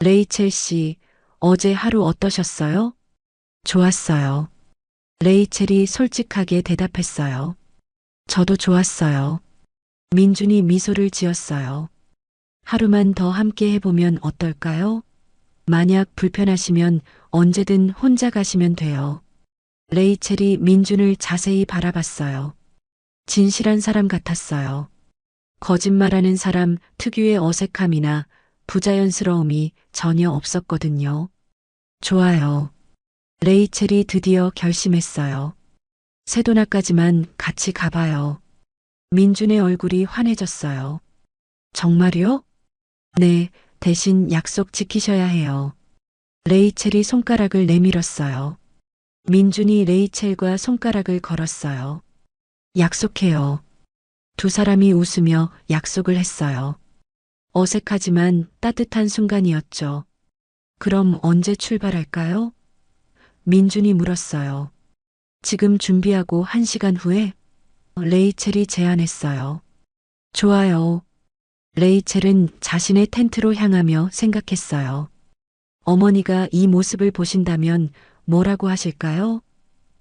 B: 레이첼 씨, 어제 하루 어떠셨어요? 좋았어요. 레이첼이 솔직하게 대답했어요. 저도 좋았어요. 민준이 미소를 지었어요. 하루만 더 함께 해보면 어떨까요? 만약 불편하시면 언제든 혼자 가시면 돼요. 레이첼이 민준을 자세히 바라봤어요. 진실한 사람 같았어요. 거짓말하는 사람 특유의 어색함이나 부자연스러움이 전혀 없었거든요. 좋아요. 레이첼이 드디어 결심했어요. 세도나까지만 같이 가봐요. 민준의 얼굴이 환해졌어요. 정말요? 네, 대신 약속 지키셔야 해요. 레이첼이 손가락을 내밀었어요. 민준이 레이첼과 손가락을 걸었어요. 약속해요. 두 사람이 웃으며 약속을 했어요. 어색하지만 따뜻한 순간이었죠. 그럼 언제 출발할까요? 민준이 물었어요. 지금 준비하고 1시간 후에? 레이첼이 제안했어요. 좋아요. 레이첼은 자신의 텐트로 향하며 생각했어요. 어머니가 이 모습을 보신다면 뭐라고 하실까요?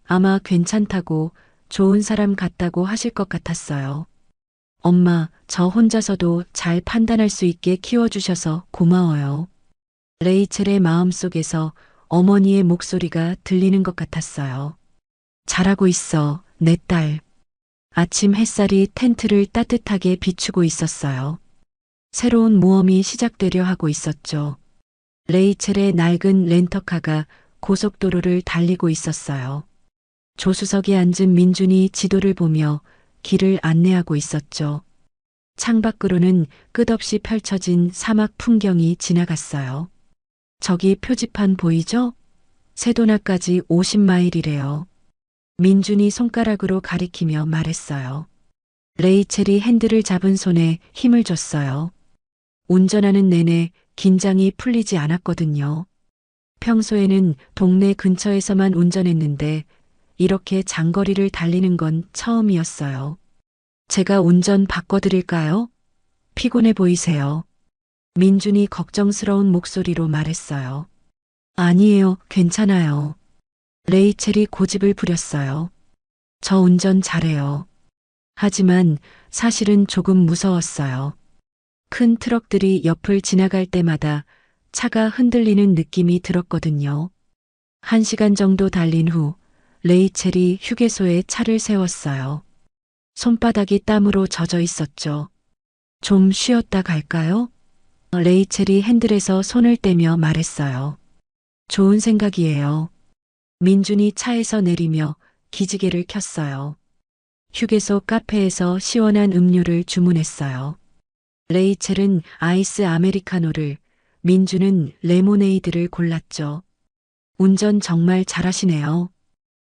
B: 아마 괜찮다고 좋은 사람 같다고 하실 것 같았어요. 엄마, 저 혼자서도 잘 판단할 수 있게 키워주셔서 고마워요. 레이첼의 마음속에서 어머니의 목소리가 들리는 것 같았어요. 잘하고 있어, 내 딸. 아침 햇살이 텐트를 따뜻하게 비추고 있었어요. 새로운 모험이 시작되려 하고 있었죠. 레이첼의 낡은 렌터카가 고속도로를 달리고 있었어요. 조수석에 앉은 민준이 지도를 보며 길을 안내하고 있었죠. 창밖으로는 끝없이 펼쳐진 사막 풍경이 지나갔어요. 저기 표지판 보이죠? 세도나까지 50마일이래요. 민준이 손가락으로 가리키며 말했어요. 레이첼이 핸들을 잡은 손에 힘을 줬어요. 운전하는 내내 긴장이 풀리지 않았거든요. 평소에는 동네 근처에서만 운전했는데 이렇게 장거리를 달리는 건 처음이었어요. 제가 운전 바꿔드릴까요? 피곤해 보이세요. 민준이 걱정스러운 목소리로 말했어요. 아니에요, 괜찮아요. 레이첼이 고집을 부렸어요. 저 운전 잘해요. 하지만 사실은 조금 무서웠어요. 큰 트럭들이 옆을 지나갈 때마다 차가 흔들리는 느낌이 들었거든요. 1시간 정도 달린 후 레이첼이 휴게소에 차를 세웠어요. 손바닥이 땀으로 젖어 있었죠. 좀 쉬었다 갈까요? 레이첼이 핸들에서 손을 떼며 말했어요. 좋은 생각이에요. 민준이 차에서 내리며 기지개를 켰어요. 휴게소 카페에서 시원한 음료를 주문했어요. 레이첼은 아이스 아메리카노를, 민준은 레모네이드를 골랐죠. 운전 정말 잘하시네요.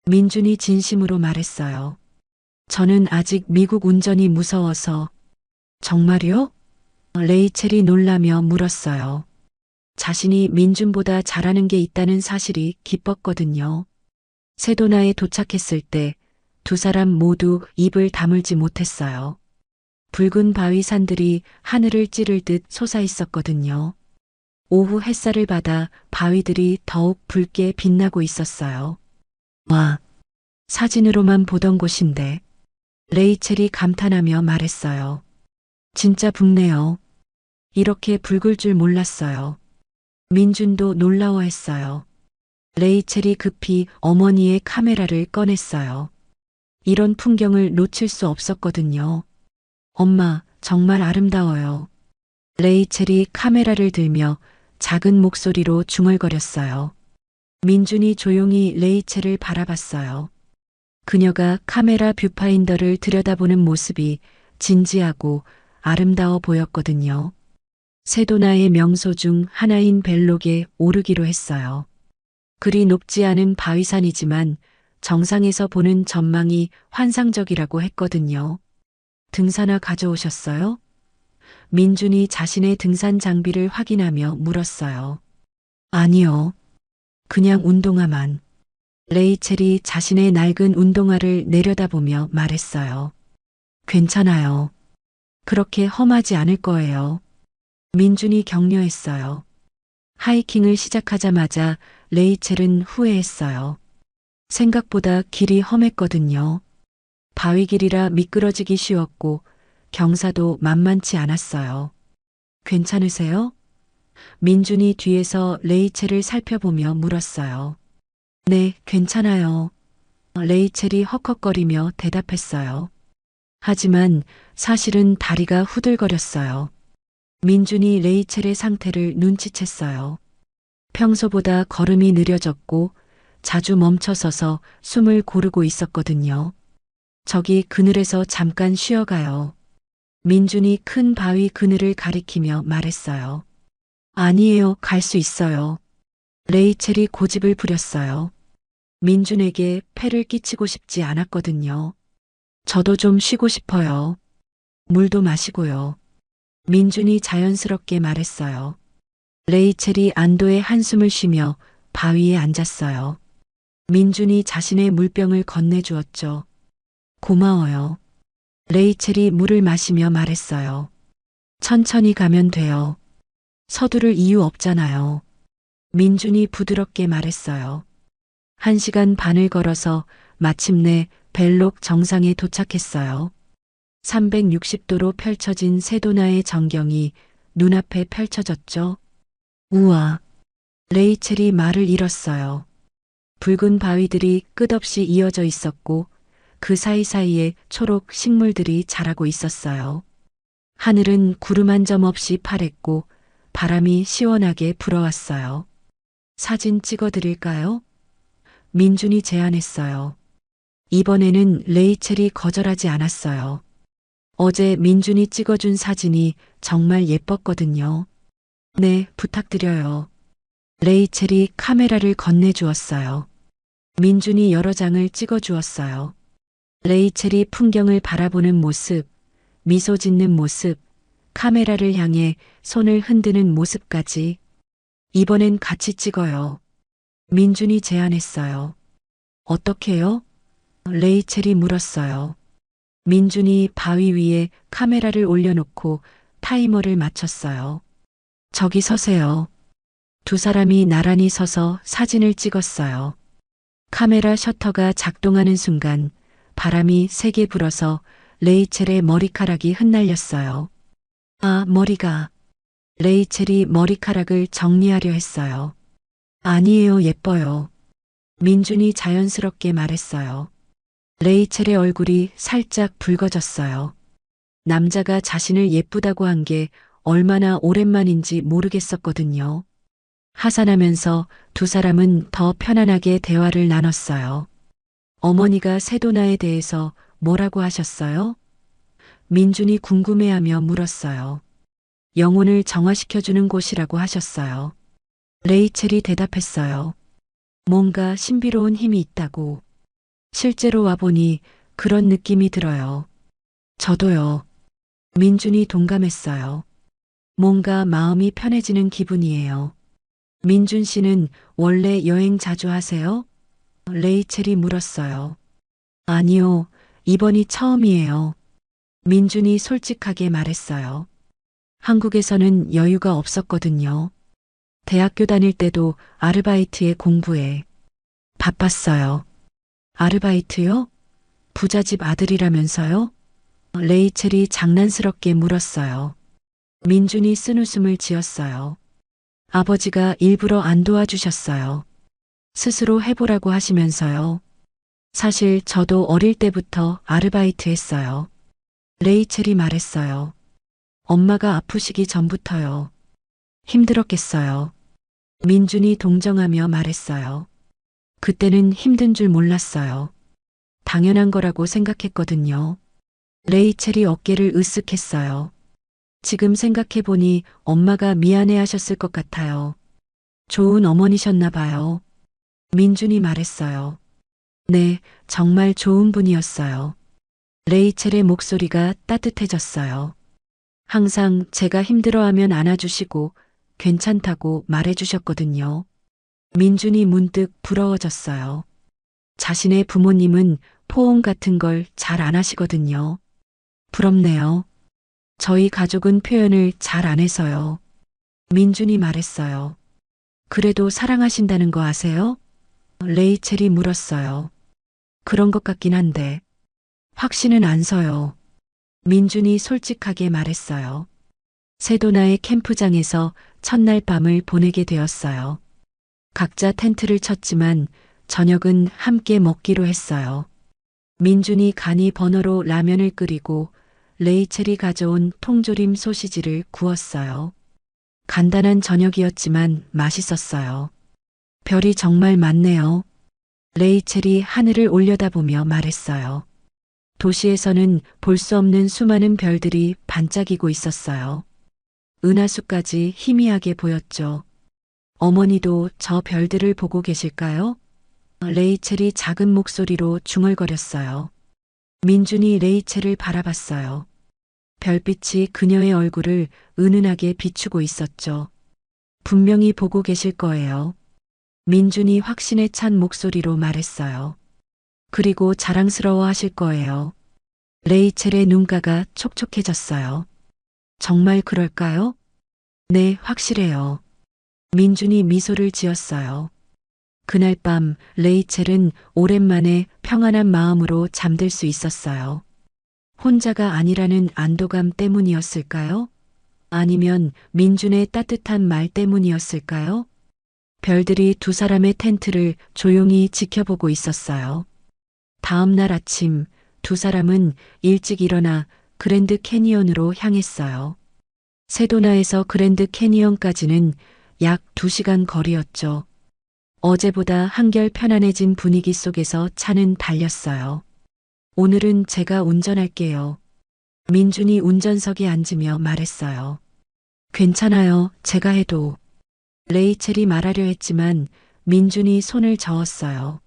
B: 민준이 진심으로 말했어요. 저는 아직 미국 운전이 무서워서. 정말요? 레이첼이 놀라며 물었어요. 자신이 민준보다 잘하는 게 있다는 사실이 기뻤거든요. 세도나에 도착했을 때 두 사람 모두 입을 다물지 못했어요. 붉은 바위 산들이 하늘을 찌를 듯 솟아 있었거든요. 오후 햇살을 받아 바위들이 더욱 붉게 빛나고 있었어요. 와, 사진으로만 보던 곳인데. 레이첼이 감탄하며 말했어요. 진짜 붉네요. 이렇게 붉을 줄 몰랐어요. 민준도 놀라워했어요. 레이첼이 급히 어머니의 카메라를 꺼냈어요. 이런 풍경을 놓칠 수 없었거든요. 엄마, 정말 아름다워요. 레이첼이 카메라를 들며 작은 목소리로 중얼거렸어요. 민준이 조용히 레이첼을 바라봤어요. 그녀가 카메라 뷰파인더를 들여다보는 모습이 진지하고 아름다워 보였거든요. 세도나의 명소 중 하나인 벨록에 오르기로 했어요. 그리 높지 않은 바위산이지만 정상에서 보는 전망이 환상적이라고 했거든요. 등산화 가져오셨어요? 민준이 자신의 등산 장비를 확인하며 물었어요. 아니요. 그냥 운동화만. 레이첼이 자신의 낡은 운동화를 내려다보며 말했어요. 괜찮아요. 그렇게 험하지 않을 거예요. 민준이 격려했어요. 하이킹을 시작하자마자 레이첼은 후회했어요. 생각보다 길이 험했거든요. 바위길이라 미끄러지기 쉬웠고 경사도 만만치 않았어요. 괜찮으세요? 민준이 뒤에서 레이첼을 살펴보며 물었어요. 네, 괜찮아요. 레이첼이 헉헉거리며 대답했어요. 하지만 사실은 다리가 후들거렸어요. 민준이 레이첼의 상태를 눈치챘어요. 평소보다 걸음이 느려졌고 자주 멈춰서서 숨을 고르고 있었거든요. 저기 그늘에서 잠깐 쉬어가요. 민준이 큰 바위 그늘을 가리키며 말했어요. 아니에요, 갈 수 있어요. 레이첼이 고집을 부렸어요. 민준에게 폐를 끼치고 싶지 않았거든요. 저도 좀 쉬고 싶어요. 물도 마시고요. 민준이 자연스럽게 말했어요. 레이첼이 안도의 한숨을 쉬며 바위에 앉았어요. 민준이 자신의 물병을 건네주었죠. 고마워요. 레이첼이 물을 마시며 말했어요. 천천히 가면 돼요. 서두를 이유 없잖아요. 민준이 부드럽게 말했어요. 1시간 반을 걸어서 마침내 벨록 정상에 도착했어요. 360도로 펼쳐진 세도나의 전경이 눈앞에 펼쳐졌죠. 우와. 레이첼이 말을 잃었어요. 붉은 바위들이 끝없이 이어져 있었고 그 사이사이에 초록 식물들이 자라고 있었어요. 하늘은 구름 한 점 없이 파랬고 바람이 시원하게 불어왔어요. 사진 찍어드릴까요? 민준이 제안했어요. 이번에는 레이첼이 거절하지 않았어요. 어제 민준이 찍어준 사진이 정말 예뻤거든요. 네, 부탁드려요. 레이첼이 카메라를 건네주었어요. 민준이 여러 장을 찍어주었어요. 레이첼이 풍경을 바라보는 모습, 미소 짓는 모습, 카메라를 향해 손을 흔드는 모습까지. 이번엔 같이 찍어요. 민준이 제안했어요. 어떻게요? 레이첼이 물었어요. 민준이 바위 위에 카메라를 올려놓고 타이머를 맞췄어요. 저기 서세요. 두 사람이 나란히 서서 사진을 찍었어요. 카메라 셔터가 작동하는 순간 바람이 세게 불어서 레이첼의 머리카락이 흩날렸어요. 아, 머리가. 레이첼이 머리카락을 정리하려 했어요. 아니에요, 예뻐요. 민준이 자연스럽게 말했어요. 레이첼의 얼굴이 살짝 붉어졌어요. 남자가 자신을 예쁘다고 한 게 얼마나 오랜만인지 모르겠었거든요. 하산하면서 두 사람은 더 편안하게 대화를 나눴어요. 어머니가 세도나에 대해서 뭐라고 하셨어요? 민준이 궁금해하며 물었어요. 영혼을 정화시켜주는 곳이라고 하셨어요. 레이첼이 대답했어요. 뭔가 신비로운 힘이 있다고. 실제로 와보니 그런 느낌이 들어요. 저도요. 민준이 동감했어요. 뭔가 마음이 편해지는 기분이에요. 민준 씨는 원래 여행 자주 하세요? 레이첼이 물었어요. 아니요, 이번이 처음이에요. 민준이 솔직하게 말했어요. 한국에서는 여유가 없었거든요. 대학교 다닐 때도 아르바이트에 공부에 바빴어요. 아르바이트요? 부잣집 아들이라면서요? 레이첼이 장난스럽게 물었어요. 민준이 쓴웃음을 지었어요. 아버지가 일부러 안 도와주셨어요. 스스로 해보라고 하시면서요. 사실 저도 어릴 때부터 아르바이트 했어요. 레이첼이 말했어요. 엄마가 아프시기 전부터요. 힘들었겠어요. 민준이 동정하며 말했어요. 그때는 힘든 줄 몰랐어요. 당연한 거라고 생각했거든요. 레이첼이 어깨를 으쓱했어요. 지금 생각해보니 엄마가 미안해 하셨을 것 같아요. 좋은 어머니셨나 봐요. 민준이 말했어요. 네, 정말 좋은 분이었어요. 레이첼의 목소리가 따뜻해졌어요. 항상 제가 힘들어하면 안아주시고 괜찮다고 말해주셨거든요. 민준이 문득 부러워졌어요. 자신의 부모님은 포옹 같은 걸 잘 안 하시거든요. 부럽네요. 저희 가족은 표현을 잘 안 해서요. 민준이 말했어요. 그래도 사랑하신다는 거 아세요? 레이첼이 물었어요. 그런 것 같긴 한데. 확신은 안 서요. 민준이 솔직하게 말했어요. 세도나의 캠프장에서 첫날 밤을 보내게 되었어요. 각자 텐트를 쳤지만 저녁은 함께 먹기로 했어요. 민준이 간이 버너로 라면을 끓이고 레이첼이 가져온 통조림 소시지를 구웠어요. 간단한 저녁이었지만 맛있었어요. 별이 정말 많네요. 레이첼이 하늘을 올려다보며 말했어요. 도시에서는 볼 수 없는 수많은 별들이 반짝이고 있었어요. 은하수까지 희미하게 보였죠. 어머니도 저 별들을 보고 계실까요? 레이첼이 작은 목소리로 중얼거렸어요. 민준이 레이첼을 바라봤어요. 별빛이 그녀의 얼굴을 은은하게 비추고 있었죠. 분명히 보고 계실 거예요. 민준이 확신에 찬 목소리로 말했어요. 그리고 자랑스러워 하실 거예요. 레이첼의 눈가가 촉촉해졌어요. 정말 그럴까요? 네, 확실해요. 민준이 미소를 지었어요. 그날 밤 레이첼은 오랜만에 평안한 마음으로 잠들 수 있었어요. 혼자가 아니라는 안도감 때문이었을까요? 아니면 민준의 따뜻한 말 때문이었을까요? 별들이 두 사람의 텐트를 조용히 지켜보고 있었어요. 다음 날 아침 두 사람은 일찍 일어나 그랜드 캐니언으로 향했어요. 세도나에서 그랜드 캐니언까지는 약 2시간 거리였죠. 어제보다 한결 편안해진 분위기 속에서 차는 달렸어요. 오늘은 제가 운전할게요. 민준이 운전석에 앉으며 말했어요. 괜찮아요, 제가 해도. 레이첼이 말하려 했지만 민준이 손을 저었어요.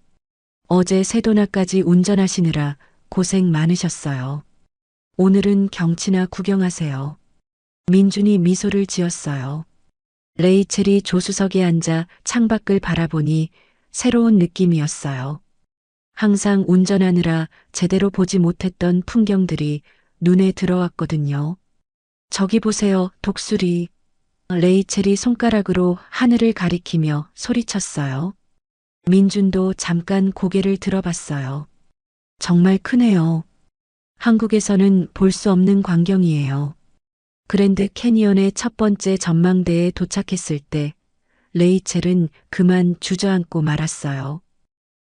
B: 어제 세도나까지 운전하시느라 고생 많으셨어요. 오늘은 경치나 구경하세요. 민준이 미소를 지었어요. 레이첼이 조수석에 앉아 창밖을 바라보니 새로운 느낌이었어요. 항상 운전하느라 제대로 보지 못했던 풍경들이 눈에 들어왔거든요. 저기 보세요, 독수리. 레이첼이 손가락으로 하늘을 가리키며 소리쳤어요. 민준도 잠깐 고개를 들어봤어요. 정말 크네요. 한국에서는 볼 수 없는 광경이에요. 그랜드 캐니언의 첫 번째 전망대에 도착했을 때 레이첼은 그만 주저앉고 말았어요.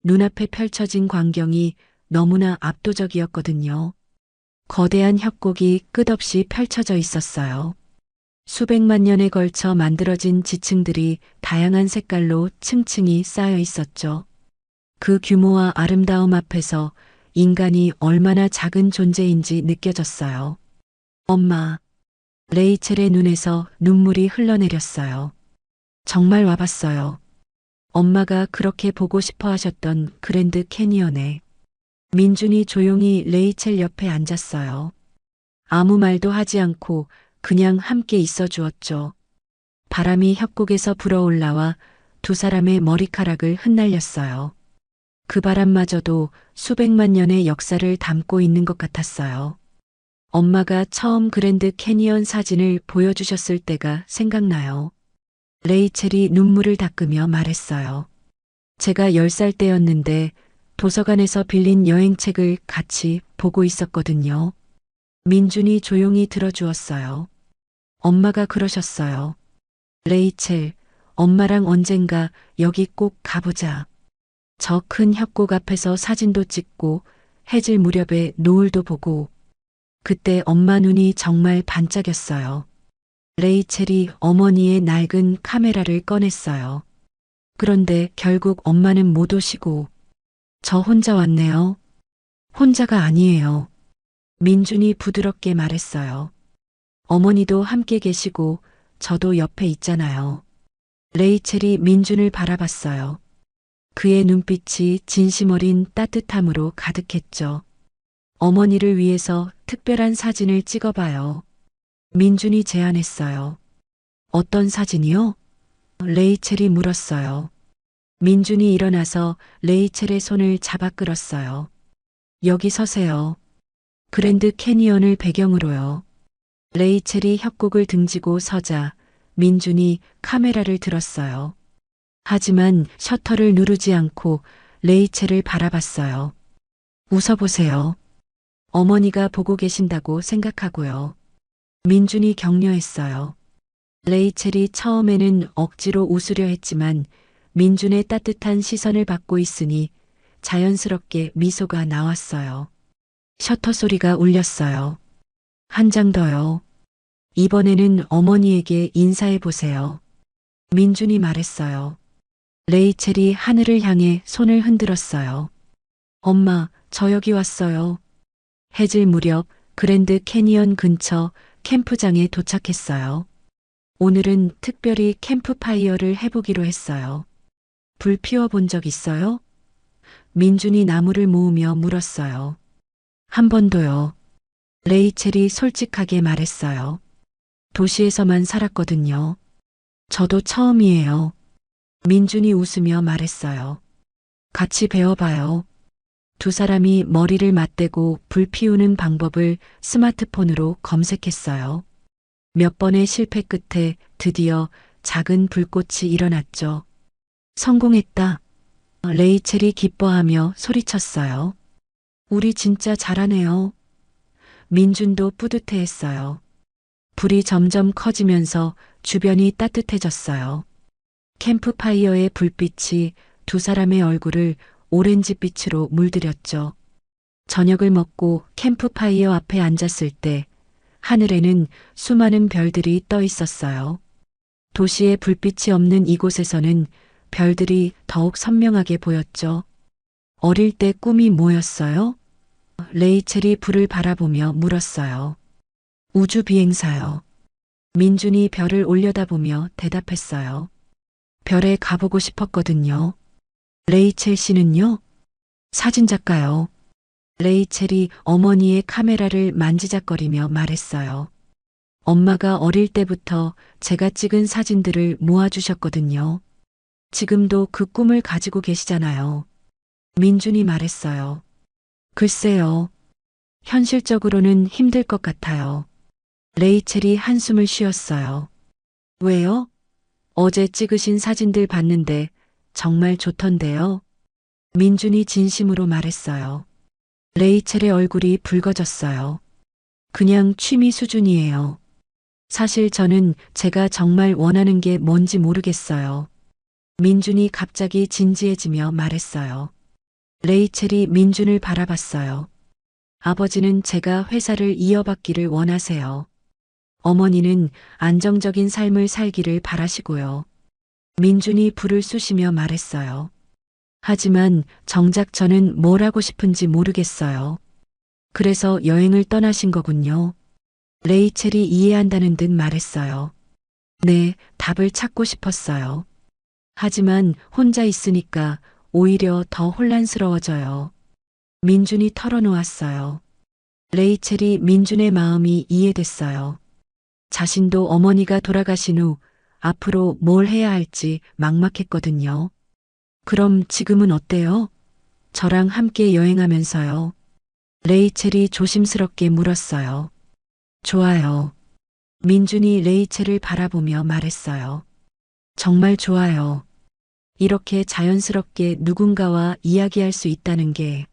B: 눈앞에 펼쳐진 광경이 너무나 압도적이었거든요. 거대한 협곡이 끝없이 펼쳐져 있었어요. 수백만 년에 걸쳐 만들어진 지층들이 다양한 색깔로 층층이 쌓여 있었죠. 그 규모와 아름다움 앞에서 인간이 얼마나 작은 존재인지 느껴졌어요. 엄마, 레이첼의 눈에서 눈물이 흘러내렸어요. 정말 와봤어요. 엄마가 그렇게 보고 싶어 하셨던 그랜드 캐니언에. 민준이 조용히 레이첼 옆에 앉았어요. 아무 말도 하지 않고 그냥 함께 있어 주었죠. 바람이 협곡에서 불어올라와 두 사람의 머리카락을 흩날렸어요. 그 바람마저도 수백만 년의 역사를 담고 있는 것 같았어요. 엄마가 처음 그랜드 캐니언 사진을 보여주셨을 때가 생각나요. 레이첼이 눈물을 닦으며 말했어요. 제가 10살 때였는데 도서관에서 빌린 여행책을 같이 보고 있었거든요. 민준이 조용히 들어주었어요. 엄마가 그러셨어요. 레이첼, 엄마랑 언젠가 여기 꼭 가보자. 저 큰 협곡 앞에서 사진도 찍고 해질 무렵에 노을도 보고. 그때 엄마 눈이 정말 반짝였어요. 레이첼이 어머니의 낡은 카메라를 꺼냈어요. 그런데 결국 엄마는 못 오시고 저 혼자 왔네요. 혼자가 아니에요. 민준이 부드럽게 말했어요. 어머니도 함께 계시고 저도 옆에 있잖아요. 레이첼이 민준을 바라봤어요. 그의 눈빛이 진심 어린 따뜻함으로 가득했죠. 어머니를 위해서 특별한 사진을 찍어봐요. 민준이 제안했어요. 어떤 사진이요? 레이첼이 물었어요. 민준이 일어나서 레이첼의 손을 잡아 끌었어요. 여기 서세요. 그랜드 캐니언을 배경으로요. 레이첼이 협곡을 등지고 서자 민준이 카메라를 들었어요. 하지만 셔터를 누르지 않고 레이첼을 바라봤어요. 웃어보세요. 어머니가 보고 계신다고 생각하고요. 민준이 격려했어요. 레이첼이 처음에는 억지로 웃으려 했지만 민준의 따뜻한 시선을 받고 있으니 자연스럽게 미소가 나왔어요. 셔터 소리가 울렸어요. 한 장 더요. 이번에는 어머니에게 인사해 보세요. 민준이 말했어요. 레이첼이 하늘을 향해 손을 흔들었어요. 엄마, 저 여기 왔어요. 해질 무렵 그랜드 캐니언 근처 캠프장에 도착했어요. 오늘은 특별히 캠프파이어를 해보기로 했어요. 불 피워본 적 있어요? 민준이 나무를 모으며 물었어요. 한 번도요. 레이첼이 솔직하게 말했어요. 도시에서만 살았거든요. 저도 처음이에요. 민준이 웃으며 말했어요. 같이 배워봐요. 두 사람이 머리를 맞대고 불 피우는 방법을 스마트폰으로 검색했어요. 몇 번의 실패 끝에 드디어 작은 불꽃이 일어났죠. 성공했다. 레이첼이 기뻐하며 소리쳤어요. 우리 진짜 잘하네요. 민준도 뿌듯해했어요. 불이 점점 커지면서 주변이 따뜻해졌어요. 캠프파이어의 불빛이 두 사람의 얼굴을 오렌지빛으로 물들였죠. 저녁을 먹고 캠프파이어 앞에 앉았을 때 하늘에는 수많은 별들이 떠 있었어요. 도시의 불빛이 없는 이곳에서는 별들이 더욱 선명하게 보였죠. 어릴 때 꿈이 뭐였어요? 레이첼이 불을 바라보며 물었어요. 우주 비행사요. 민준이 별을 올려다보며 대답했어요. 별에 가보고 싶었거든요. 레이첼 씨는요? 사진작가요. 레이첼이 어머니의 카메라를 만지작거리며 말했어요. 엄마가 어릴 때부터 제가 찍은 사진들을 모아주셨거든요. 지금도 그 꿈을 가지고 계시잖아요. 민준이 말했어요. 글쎄요. 현실적으로는 힘들 것 같아요. 레이첼이 한숨을 쉬었어요. 왜요? 어제 찍으신 사진들 봤는데 정말 좋던데요. 민준이 진심으로 말했어요. 레이첼의 얼굴이 붉어졌어요. 그냥 취미 수준이에요. 사실 저는 제가 정말 원하는 게 뭔지 모르겠어요. 민준이 갑자기 진지해지며 말했어요. 레이첼이 민준을 바라봤어요. 아버지는 제가 회사를 이어받기를 원하세요. 어머니는 안정적인 삶을 살기를 바라시고요. 민준이 불을 쑤시며 말했어요. 하지만 정작 저는 뭘 하고 싶은지 모르겠어요. 그래서 여행을 떠나신 거군요. 레이첼이 이해한다는 듯 말했어요. 네, 답을 찾고 싶었어요. 하지만 혼자 있으니까 오히려 더 혼란스러워져요. 민준이 털어놓았어요. 레이첼이 민준의 마음이 이해됐어요. 자신도 어머니가 돌아가신 후 앞으로 뭘 해야 할지 막막했거든요. 그럼 지금은 어때요? 저랑 함께 여행하면서요. 레이첼이 조심스럽게 물었어요. 좋아요. 민준이 레이첼을 바라보며 말했어요. 정말 좋아요. 이렇게 자연스럽게 누군가와 이야기할 수 있다는 게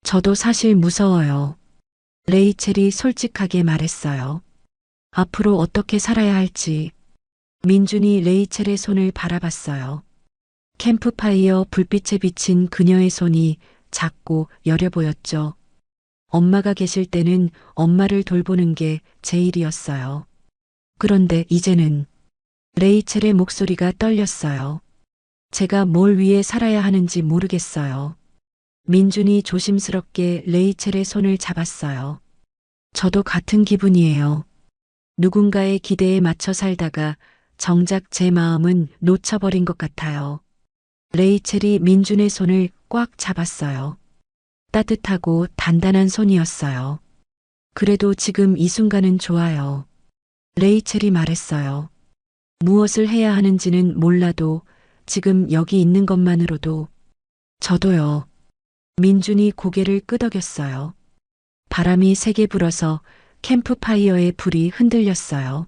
B: 저도 사실 무서워요. 레이첼이 솔직하게 말했어요. 앞으로 어떻게 살아야 할지. 민준이 레이첼의 손을 바라봤어요. 캠프파이어 불빛에 비친 그녀의 손이 작고 여려 보였죠. 엄마가 계실 때는 엄마를 돌보는 게 제일이었어요. 그런데 이제는 레이첼의 목소리가 떨렸어요. 제가 뭘 위해 살아야 하는지 모르겠어요. 민준이 조심스럽게 레이첼의 손을 잡았어요. 저도 같은 기분이에요. 누군가의 기대에 맞춰 살다가 정작 제 마음은 놓쳐버린 것 같아요. 레이첼이 민준의 손을 꽉 잡았어요. 따뜻하고 단단한 손이었어요. 그래도 지금 이 순간은 좋아요. 레이첼이 말했어요. 무엇을 해야 하는지는 몰라도 지금 여기 있는 것만으로도 저도요. 민준이 고개를 끄덕였어요. 바람이 세게 불어서 캠프파이어의 불이 흔들렸어요.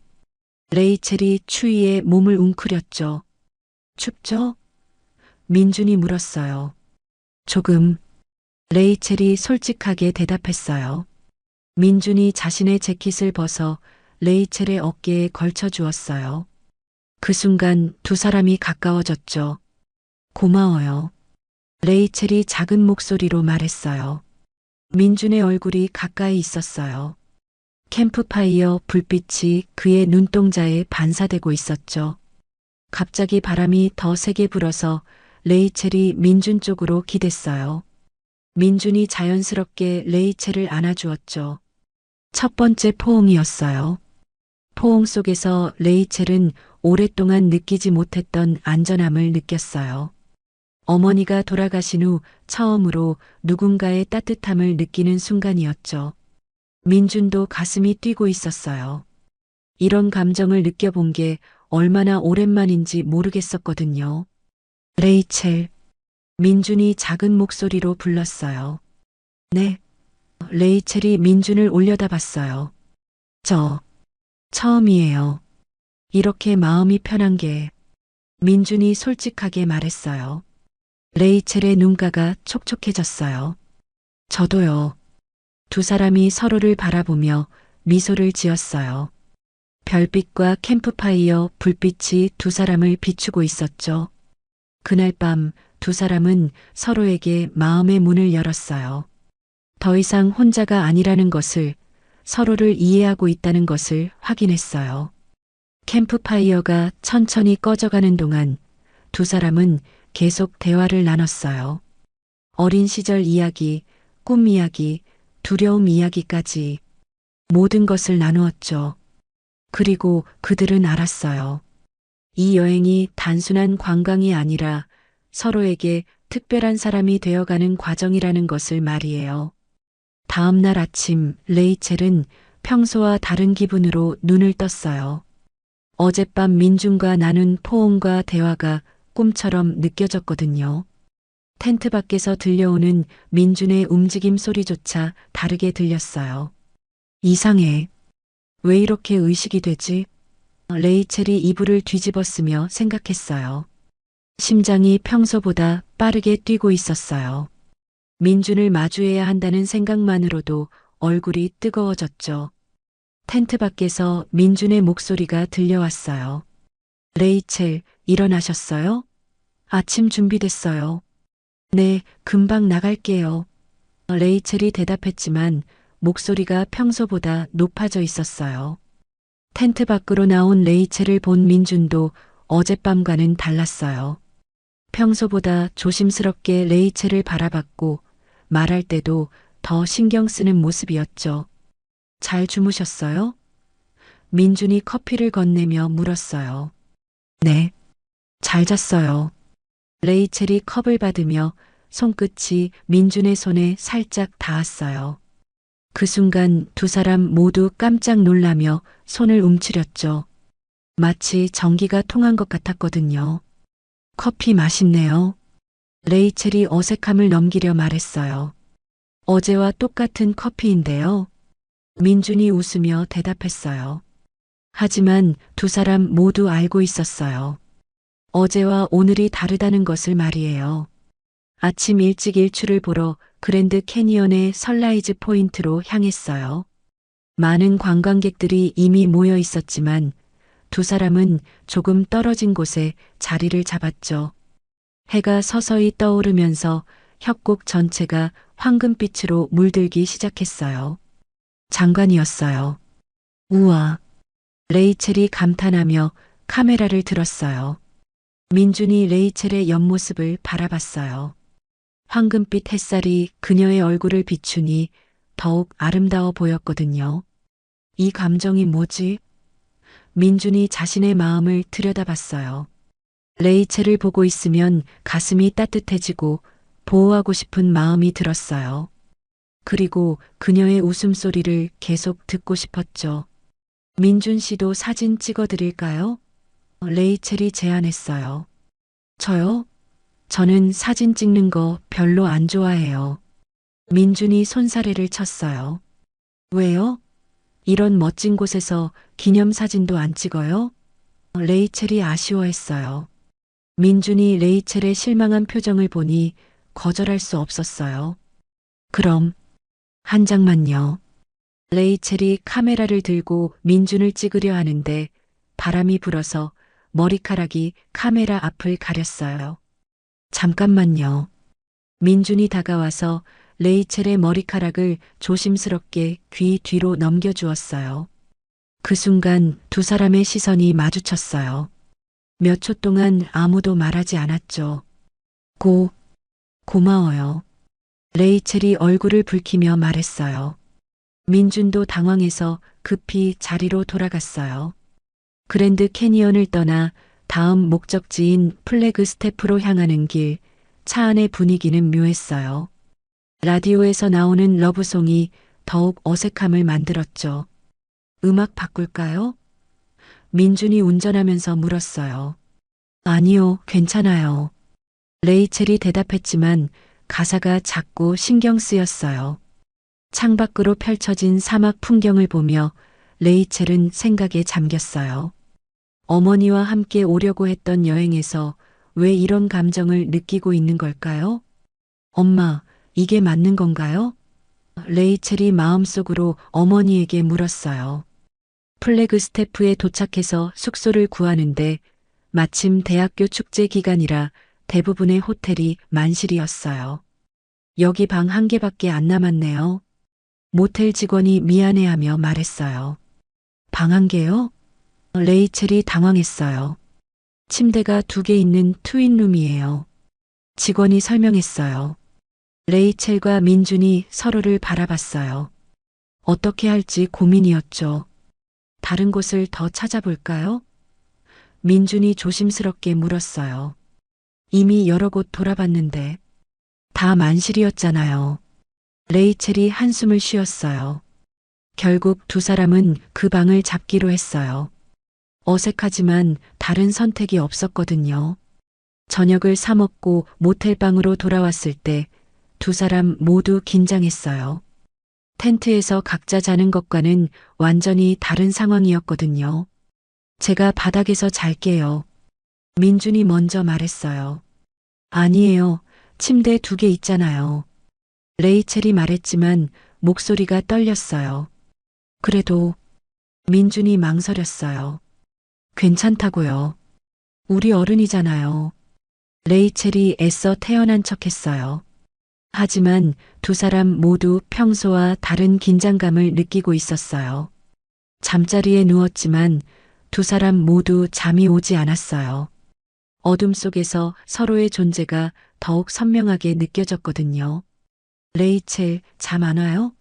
B: 레이첼이 추위에 몸을 웅크렸죠. 춥죠? 민준이 물었어요. 조금. 레이첼이 솔직하게 대답했어요. 민준이 자신의 재킷을 벗어 레이첼의 어깨에 걸쳐 주었어요. 그 순간 두 사람이 가까워졌죠. 고마워요. 레이첼이 작은 목소리로 말했어요. 민준의 얼굴이 가까이 있었어요. 캠프파이어 불빛이 그의 눈동자에 반사되고 있었죠. 갑자기 바람이 더 세게 불어서 레이첼이 민준 쪽으로 기댔어요. 민준이 자연스럽게 레이첼을 안아주었죠. 첫 번째 포옹이었어요. 포옹 속에서 레이첼은 오랫동안 느끼지 못했던 안전함을 느꼈어요. 어머니가 돌아가신 후 처음으로 누군가의 따뜻함을 느끼는 순간이었죠. 민준도 가슴이 뛰고 있었어요. 이런 감정을 느껴본 게 얼마나 오랜만인지 모르겠었거든요. 레이첼. 민준이 작은 목소리로 불렀어요. 네. 레이첼이 민준을 올려다봤어요. 처음이에요. 이렇게 마음이 편한 게. 민준이 솔직하게 말했어요. 레이첼의 눈가가 촉촉해졌어요. 저도요. 두 사람이 서로를 바라보며 미소를 지었어요. 별빛과 캠프파이어 불빛이 두 사람을 비추고 있었죠. 그날 밤 두 사람은 서로에게 마음의 문을 열었어요. 더 이상 혼자가 아니라는 것을, 서로를 이해하고 있다는 것을 확인했어요. 캠프파이어가 천천히 꺼져가는 동안 두 사람은 계속 대화를 나눴어요. 어린 시절 이야기, 꿈 이야기, 두려움 이야기까지 모든 것을 나누었죠. 그리고 그들은 알았어요. 이 여행이 단순한 관광이 아니라 서로에게 특별한 사람이 되어가는 과정이라는 것을 말이에요. 다음 날 아침 레이첼은 평소와 다른 기분으로 눈을 떴어요. 어젯밤 민준과 나눈 포옹과 대화가 꿈처럼 느껴졌거든요. 텐트 밖에서 들려오는 민준의 움직임 소리조차 다르게 들렸어요. 이상해. 왜 이렇게 의식이 되지? 레이첼이 이불을 뒤집었으며 생각했어요. 심장이 평소보다 빠르게 뛰고 있었어요. 민준을 마주해야 한다는 생각만으로도 얼굴이 뜨거워졌죠. 텐트 밖에서 민준의 목소리가 들려왔어요. 레이첼, 일어나셨어요? 아침 준비됐어요. 네, 금방 나갈게요. 레이첼이 대답했지만 목소리가 평소보다 높아져 있었어요. 텐트 밖으로 나온 레이첼을 본 민준도 어젯밤과는 달랐어요. 평소보다 조심스럽게 레이첼을 바라봤고 말할 때도 더 신경 쓰는 모습이었죠. 잘 주무셨어요? 민준이 커피를 건네며 물었어요. 네, 잘 잤어요. 레이첼이 컵을 받으며 손끝이 민준의 손에 살짝 닿았어요. 그 순간 두 사람 모두 깜짝 놀라며 손을 움츠렸죠. 마치 전기가 통한 것 같았거든요. 커피 맛있네요. 레이첼이 어색함을 넘기려 말했어요. 어제와 똑같은 커피인데요. 민준이 웃으며 대답했어요. 하지만 두 사람 모두 알고 있었어요. 어제와 오늘이 다르다는 것을 말이에요. 아침 일찍 일출을 보러 그랜드 캐니언의 선라이즈 포인트로 향했어요. 많은 관광객들이 이미 모여 있었지만 두 사람은 조금 떨어진 곳에 자리를 잡았죠. 해가 서서히 떠오르면서 협곡 전체가 황금빛으로 물들기 시작했어요. 장관이었어요. 우와. 레이첼이 감탄하며 카메라를 들었어요. 민준이 레이첼의 옆모습을 바라봤어요. 황금빛 햇살이 그녀의 얼굴을 비추니 더욱 아름다워 보였거든요. 이 감정이 뭐지? 민준이 자신의 마음을 들여다봤어요. 레이첼을 보고 있으면 가슴이 따뜻해지고 보호하고 싶은 마음이 들었어요. 그리고 그녀의 웃음소리를 계속 듣고 싶었죠. 민준 씨도 사진 찍어드릴까요? 레이첼이 제안했어요. 저요? 저는 사진 찍는 거 별로 안 좋아해요. 민준이 손사래를 쳤어요. 왜요? 이런 멋진 곳에서 기념사진도 안 찍어요? 레이첼이 아쉬워했어요. 민준이 레이첼의 실망한 표정을 보니 거절할 수 없었어요. 그럼 한 장만요. 레이첼이 카메라를 들고 민준을 찍으려 하는데 바람이 불어서 머리카락이 카메라 앞을 가렸어요. 잠깐만요. 민준이 다가와서 레이첼의 머리카락을 조심스럽게 귀 뒤로 넘겨주었어요. 그 순간 두 사람의 시선이 마주쳤어요. 몇 초 동안 아무도 말하지 않았죠. 고마워요. 레이첼이 얼굴을 붉히며 말했어요. 민준도 당황해서 급히 자리로 돌아갔어요. 그랜드 캐니언을 떠나 다음 목적지인 플래그 스태프로 향하는 길, 차 안의 분위기는 묘했어요. 라디오에서 나오는 러브송이 더욱 어색함을 만들었죠. 음악 바꿀까요? 민준이 운전하면서 물었어요. 아니요, 괜찮아요. 레이첼이 대답했지만 가사가 자꾸 신경 쓰였어요. 창밖으로 펼쳐진 사막 풍경을 보며 레이첼은 생각에 잠겼어요. 어머니와 함께 오려고 했던 여행에서 왜 이런 감정을 느끼고 있는 걸까요? 엄마, 이게 맞는 건가요? 레이첼이 마음속으로 어머니에게 물었어요. 플래그 스태프에 도착해서 숙소를 구하는데 마침 대학교 축제 기간이라 대부분의 호텔이 만실이었어요. 여기 방 한 개밖에 안 남았네요. 모텔 직원이 미안해하며 말했어요. 방 한 개요? 레이첼이 당황했어요. 침대가 두 개 있는 트윈룸이에요. 직원이 설명했어요. 레이첼과 민준이 서로를 바라봤어요. 어떻게 할지 고민이었죠. 다른 곳을 더 찾아볼까요? 민준이 조심스럽게 물었어요. 이미 여러 곳 돌아봤는데 다 만실이었잖아요. 레이첼이 한숨을 쉬었어요. 결국 두 사람은 그 방을 잡기로 했어요. 어색하지만 다른 선택이 없었거든요. 저녁을 사 먹고 모텔방으로 돌아왔을 때 두 사람 모두 긴장했어요. 텐트에서 각자 자는 것과는 완전히 다른 상황이었거든요. 제가 바닥에서 잘게요. 민준이 먼저 말했어요. 아니에요. 침대 두 개 있잖아요. 레이첼이 말했지만 목소리가 떨렸어요. 그래도 민준이 망설였어요. 괜찮다고요. 우리 어른이잖아요. 레이첼이 애써 태연한 척했어요. 하지만 두 사람 모두 평소와 다른 긴장감을 느끼고 있었어요. 잠자리에 누웠지만 두 사람 모두 잠이 오지 않았어요. 어둠 속에서 서로의 존재가 더욱 선명하게 느껴졌거든요. 레이첼, 잠 안 와요?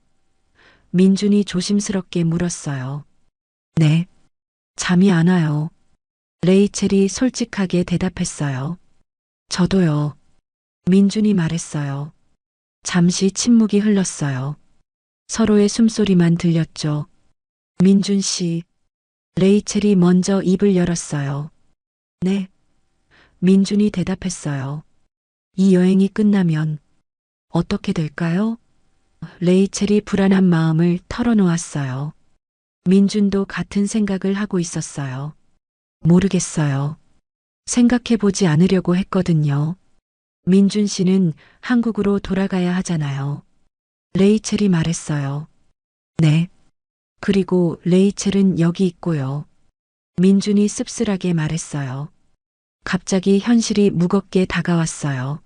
B: 민준이 조심스럽게 물었어요. 네, 잠이 안 와요. 레이첼이 솔직하게 대답했어요. 저도요. 민준이 말했어요. 잠시 침묵이 흘렀어요. 서로의 숨소리만 들렸죠. 민준 씨. 레이첼이 먼저 입을 열었어요. 네. 민준이 대답했어요. 이 여행이 끝나면 어떻게 될까요? 레이첼이 불안한 마음을 털어놓았어요. 민준도 같은 생각을 하고 있었어요. 모르겠어요. 생각해보지 않으려고 했거든요. 민준 씨는 한국으로 돌아가야 하잖아요. 레이첼이 말했어요. 네. 그리고 레이첼은 여기 있고요. 민준이 씁쓸하게 말했어요. 갑자기 현실이 무겁게 다가왔어요.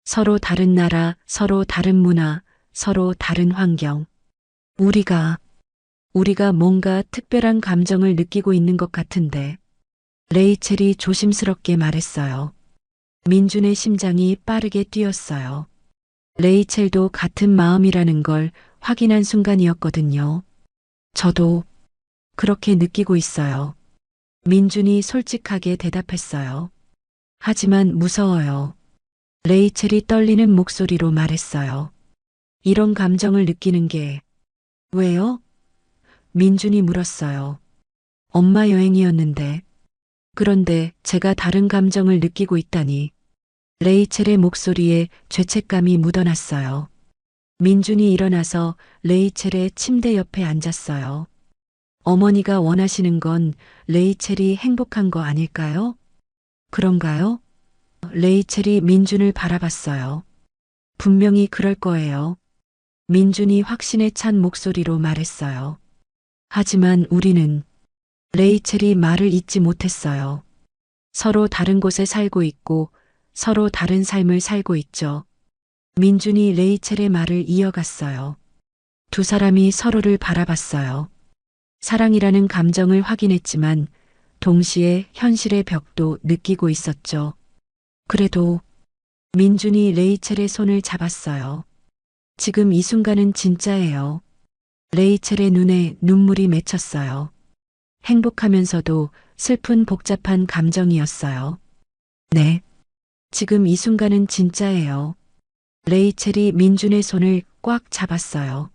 B: 서로 다른 나라, 서로 다른 문화, 서로 다른 환경. 우리가 뭔가 특별한 감정을 느끼고 있는 것 같은데. 레이첼이 조심스럽게 말했어요. 민준의 심장이 빠르게 뛰었어요. 레이첼도 같은 마음이라는 걸 확인한 순간이었거든요. 저도 그렇게 느끼고 있어요. 민준이 솔직하게 대답했어요. 하지만 무서워요. 레이첼이 떨리는 목소리로 말했어요. 이런 감정을 느끼는 게 왜요? 민준이 물었어요. 엄마 여행이었는데. 그런데 제가 다른 감정을 느끼고 있다니. 레이첼의 목소리에 죄책감이 묻어났어요. 민준이 일어나서 레이첼의 침대 옆에 앉았어요. 어머니가 원하시는 건 레이첼이 행복한 거 아닐까요? 그런가요? 레이첼이 민준을 바라봤어요. 분명히 그럴 거예요. 민준이 확신에 찬 목소리로 말했어요. 하지만 우리는 레이첼이 말을 잇지 못했어요. 서로 다른 곳에 살고 있고 서로 다른 삶을 살고 있죠. 민준이 레이첼의 말을 이어갔어요. 두 사람이 서로를 바라봤어요. 사랑이라는 감정을 확인했지만 동시에 현실의 벽도 느끼고 있었죠. 그래도 민준이 레이첼의 손을 잡았어요. 지금 이 순간은 진짜예요. 레이첼의 눈에 눈물이 맺혔어요. 행복하면서도 슬픈 복잡한 감정이었어요. 네. 지금 이 순간은 진짜예요. 레이첼이 민준의 손을 꽉 잡았어요.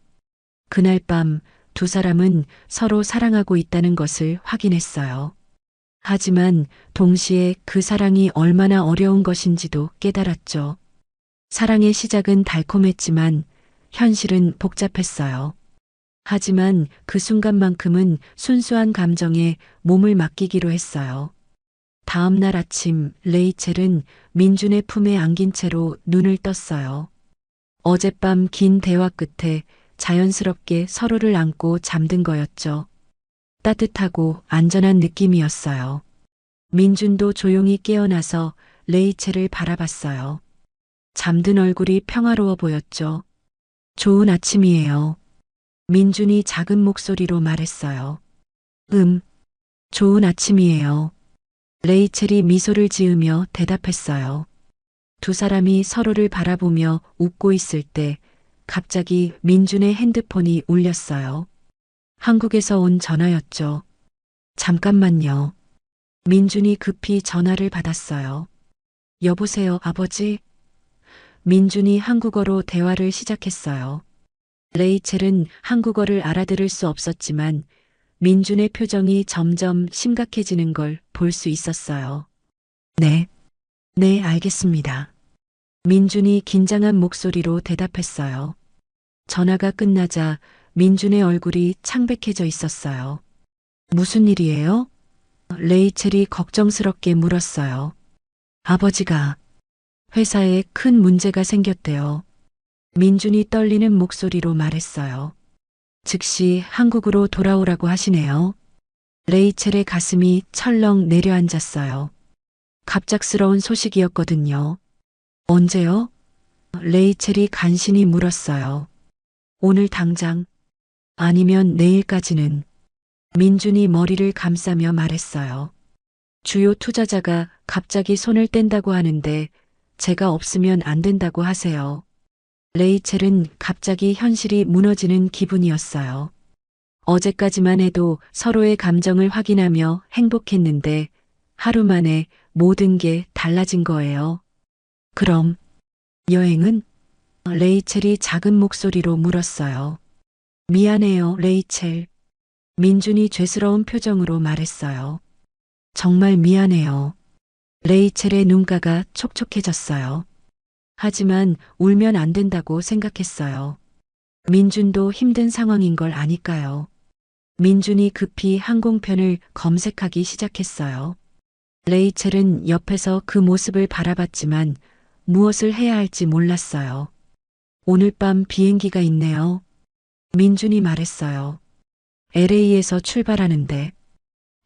B: 그날 밤 두 사람은 서로 사랑하고 있다는 것을 확인했어요. 하지만 동시에 그 사랑이 얼마나 어려운 것인지도 깨달았죠. 사랑의 시작은 달콤했지만 현실은 복잡했어요. 하지만 그 순간만큼은 순수한 감정에 몸을 맡기기로 했어요. 다음 날 아침 레이첼은 민준의 품에 안긴 채로 눈을 떴어요. 어젯밤 긴 대화 끝에 자연스럽게 서로를 안고 잠든 거였죠. 따뜻하고 안전한 느낌이었어요. 민준도 조용히 깨어나서 레이첼을 바라봤어요. 잠든 얼굴이 평화로워 보였죠. 좋은 아침이에요. 민준이 작은 목소리로 말했어요. 좋은 아침이에요. 레이첼이 미소를 지으며 대답했어요. 두 사람이 서로를 바라보며 웃고 있을 때 갑자기 민준의 핸드폰이 울렸어요. 한국에서 온 전화였죠. 잠깐만요. 민준이 급히 전화를 받았어요. 여보세요, 아버지? 민준이 한국어로 대화를 시작했어요. 레이첼은 한국어를 알아들을 수 없었지만 민준의 표정이 점점 심각해지는 걸 볼 수 있었어요. 네, 알겠습니다. 민준이 긴장한 목소리로 대답했어요. 전화가 끝나자 민준의 얼굴이 창백해져 있었어요. 무슨 일이에요? 레이첼이 걱정스럽게 물었어요. 아버지가 회사에 큰 문제가 생겼대요. 민준이 떨리는 목소리로 말했어요. 즉시 한국으로 돌아오라고 하시네요. 레이첼의 가슴이 철렁 내려앉았어요. 갑작스러운 소식이었거든요. 언제요? 레이첼이 간신히 물었어요. 오늘 당장, 아니면 내일까지는. 민준이 머리를 감싸며 말했어요. 주요 투자자가 갑자기 손을 뗀다고 하는데 제가 없으면 안 된다고 하세요. 레이첼은 갑자기 현실이 무너지는 기분이었어요. 어제까지만 해도 서로의 감정을 확인하며 행복했는데 하루 만에 모든 게 달라진 거예요. 그럼 여행은? 레이첼이 작은 목소리로 물었어요. 미안해요, 레이첼. 민준이 죄스러운 표정으로 말했어요. 정말 미안해요. 레이첼의 눈가가 촉촉해졌어요. 하지만 울면 안 된다고 생각했어요. 민준도 힘든 상황인 걸 아니까요. 민준이 급히 항공편을 검색하기 시작했어요. 레이첼은 옆에서 그 모습을 바라봤지만 무엇을 해야 할지 몰랐어요. 오늘 밤 비행기가 있네요. 민준이 말했어요. LA에서 출발하는데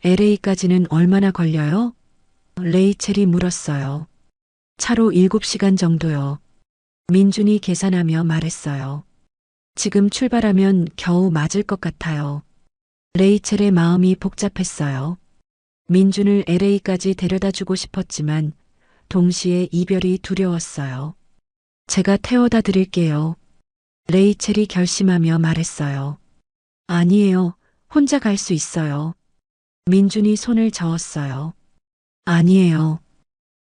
B: LA까지는 얼마나 걸려요? 레이첼이 물었어요. 차로 7시간 정도요. 민준이 계산하며 말했어요. 지금 출발하면 겨우 맞을 것 같아요. 레이첼의 마음이 복잡했어요. 민준을 LA까지 데려다 주고 싶었지만 동시에 이별이 두려웠어요. 제가 태워다 드릴게요. 레이첼이 결심하며 말했어요. 아니에요. 혼자 갈 수 있어요. 민준이 손을 저었어요. 아니에요.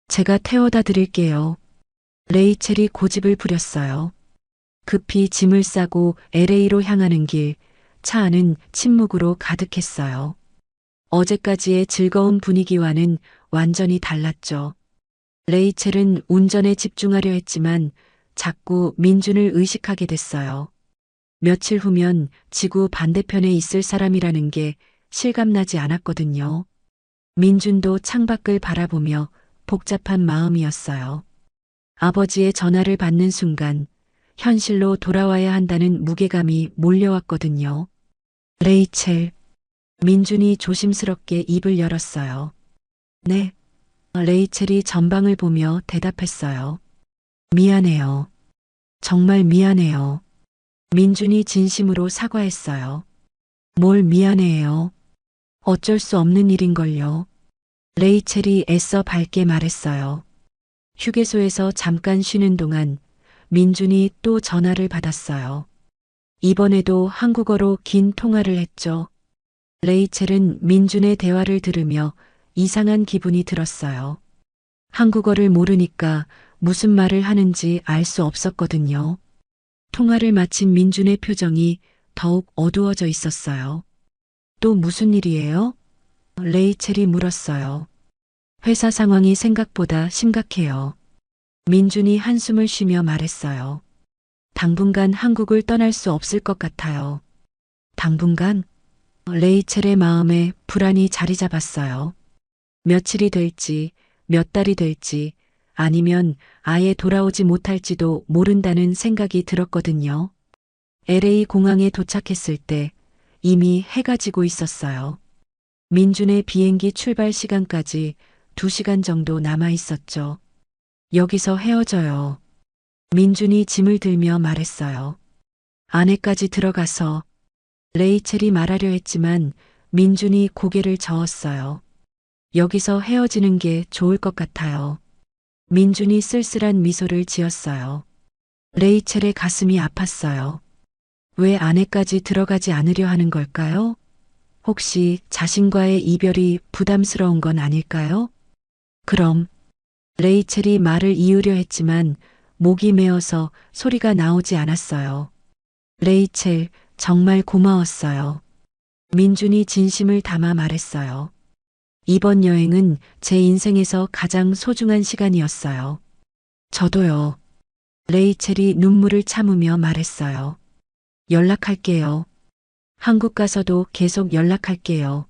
B: 제가 태워다 드릴게요. 레이첼이 고집을 부렸어요. 급히 짐을 싸고 LA로 향하는 길, 차 안은 침묵으로 가득했어요. 어제까지의 즐거운 분위기와는 완전히 달랐죠. 레이첼은 운전에 집중하려 했지만 자꾸 민준을 의식하게 됐어요. 며칠 후면 지구 반대편에 있을 사람이라는 게 실감나지 않았거든요. 민준도 창밖을 바라보며 복잡한 마음이었어요. 아버지의 전화를 받는 순간 현실로 돌아와야 한다는 무게감이 몰려왔거든요. 레이첼. 민준이 조심스럽게 입을 열었어요. 네. 레이첼이 전방을 보며 대답했어요. 미안해요. 정말 미안해요. 민준이 진심으로 사과했어요. 뭘 미안해요. 어쩔 수 없는 일인걸요. 레이첼이 애써 밝게 말했어요. 휴게소에서 잠깐 쉬는 동안 민준이 또 전화를 받았어요. 이번에도 한국어로 긴 통화를 했죠. 레이첼은 민준의 대화를 들으며 이상한 기분이 들었어요. 한국어를 모르니까 무슨 말을 하는지 알 수 없었거든요. 통화를 마친 민준의 표정이 더욱 어두워져 있었어요. 또 무슨 일이에요? 레이첼이 물었어요. 회사 상황이 생각보다 심각해요. 민준이 한숨을 쉬며 말했어요. 당분간 한국을 떠날 수 없을 것 같아요. 당분간? 레이첼의 마음에 불안이 자리 잡았어요. 며칠이 될지, 몇 달이 될지, 아니면 아예 돌아오지 못할지도 모른다는 생각이 들었거든요. LA 공항에 도착했을 때 이미 해가 지고 있었어요. 민준의 비행기 출발 시간까지 2시간 정도 남아 있었죠. 여기서 헤어져요. 민준이 짐을 들며 말했어요. 안에까지 들어가서. 레이첼이 말하려 했지만 민준이 고개를 저었어요. 여기서 헤어지는 게 좋을 것 같아요. 민준이 쓸쓸한 미소를 지었어요. 레이첼의 가슴이 아팠어요. 왜 안에까지 들어가지 않으려 하는 걸까요? 혹시 자신과의 이별이 부담스러운 건 아닐까요? 그럼 레이첼이 말을 이으려 했지만 목이 메어서 소리가 나오지 않았어요. 레이첼, 정말 고마웠어요. 민준이 진심을 담아 말했어요. 이번 여행은 제 인생에서 가장 소중한 시간이었어요. 저도요. 레이첼이 눈물을 참으며 말했어요. 연락할게요. 한국 가서도 계속 연락할게요.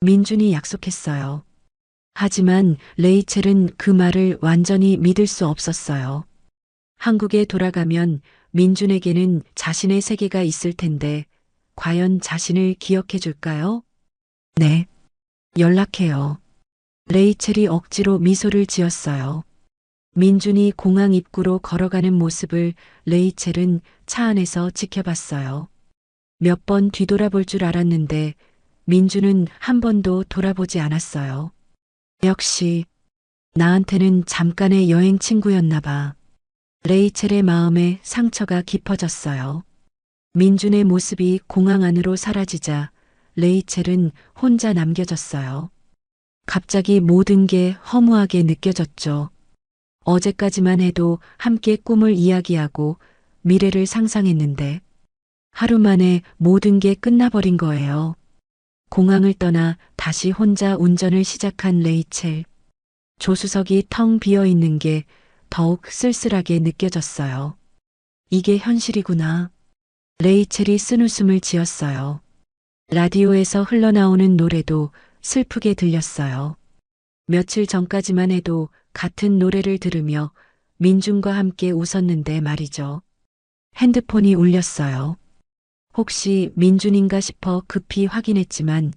B: 민준이 약속했어요. 하지만 레이첼은 그 말을 완전히 믿을 수 없었어요. 한국에 돌아가면 민준에게는 자신의 세계가 있을 텐데 과연 자신을 기억해 줄까요? 네, 연락해요. 레이첼이 억지로 미소를 지었어요. 민준이 공항 입구로 걸어가는 모습을 레이첼은 차 안에서 지켜봤어요. 몇 번 뒤돌아볼 줄 알았는데 민준은 한 번도 돌아보지 않았어요. 역시 나한테는 잠깐의 여행 친구였나 봐. 레이첼의 마음에 상처가 깊어졌어요. 민준의 모습이 공항 안으로 사라지자 레이첼은 혼자 남겨졌어요. 갑자기 모든 게 허무하게 느껴졌죠. 어제까지만 해도 함께 꿈을 이야기하고 미래를 상상했는데 하루 만에 모든 게 끝나버린 거예요. 공항을 떠나 다시 혼자 운전을 시작한 레이첼. 조수석이 텅 비어 있는 게 더욱 쓸쓸하게 느껴졌어요. 이게 현실이구나. 레이첼이 쓴웃음을 지었어요. 라디오에서 흘러나오는 노래도 슬프게 들렸어요. 며칠 전까지만 해도 같은 노래를 들으며 민준과 함께 웃었는데 말이죠. 핸드폰이 울렸어요. 혹시 민준인가 싶어 급히 확인했지만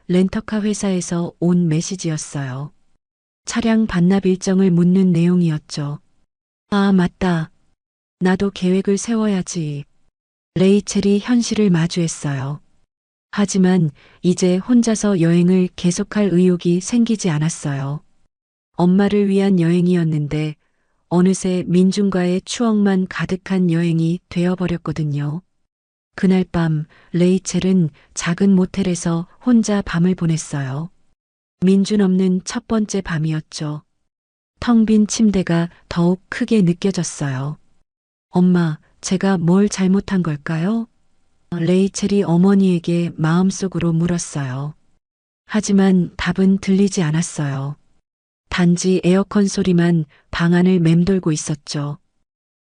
B: 렌터카 회사에서 온 메시지였어요. 차량 반납 일정을 묻는 내용이었죠. 아, 맞다. 나도 계획을 세워야지. 레이첼이 현실을 마주했어요. 하지만 이제 혼자서 여행을 계속할 의욕이 생기지 않았어요. 엄마를 위한 여행이었는데 어느새 민준과의 추억만 가득한 여행이 되어버렸거든요. 그날 밤 레이첼은 작은 모텔에서 혼자 밤을 보냈어요. 민준 없는 첫 번째 밤이었죠. 텅 빈 침대가 더욱 크게 느껴졌어요. 엄마, 제가 뭘 잘못한 걸까요? 레이첼이 어머니에게 마음속으로 물었어요. 하지만 답은 들리지 않았어요. 단지 에어컨 소리만 방 안을 맴돌고 있었죠.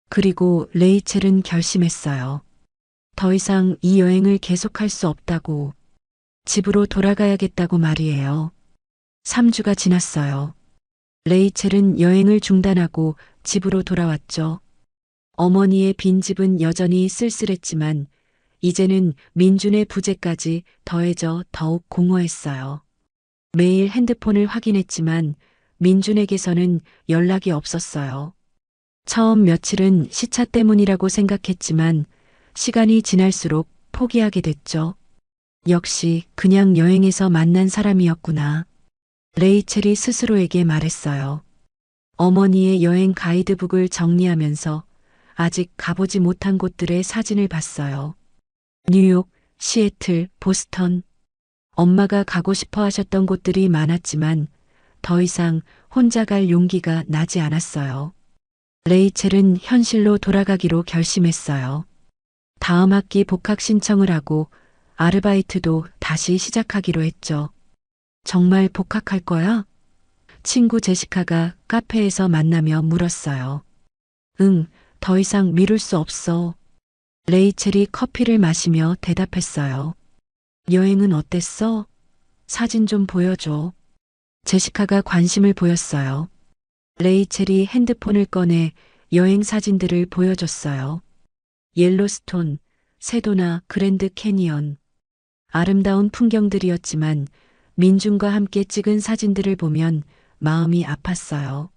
B: 그리고 레이첼은 결심했어요. 더 이상 이 여행을 계속할 수 없다고. 집으로 돌아가야겠다고 말이에요. 3주가 지났어요. 레이첼은 여행을 중단하고 집으로 돌아왔죠. 어머니의 빈집은 여전히 쓸쓸했지만 이제는 민준의 부재까지 더해져 더욱 공허했어요. 매일 핸드폰을 확인했지만 민준에게서는 연락이 없었어요. 처음 며칠은 시차 때문이라고 생각했지만 시간이 지날수록 포기하게 됐죠. 역시 그냥 여행에서 만난 사람이었구나. 레이첼이 스스로에게 말했어요. 어머니의 여행 가이드북을 정리하면서 아직 가보지 못한 곳들의 사진을 봤어요. 뉴욕, 시애틀, 보스턴. 엄마가 가고 싶어 하셨던 곳들이 많았지만 더 이상 혼자 갈 용기가 나지 않았어요. 레이첼은 현실로 돌아가기로 결심했어요. 다음 학기 복학 신청을 하고 아르바이트도 다시 시작하기로 했죠. 정말 복학할 거야? 친구 제시카가 카페에서 만나며 물었어요. 응, 더 이상 미룰 수 없어. 레이첼이 커피를 마시며 대답했어요. 여행은 어땠어? 사진 좀 보여줘. 제시카가 관심을 보였어요. 레이첼이 핸드폰을 꺼내 여행 사진들을 보여줬어요. 옐로스톤, 세도나 그랜드 캐니언. 아름다운 풍경들이었지만 민준과 함께 찍은 사진들을 보면 마음이 아팠어요.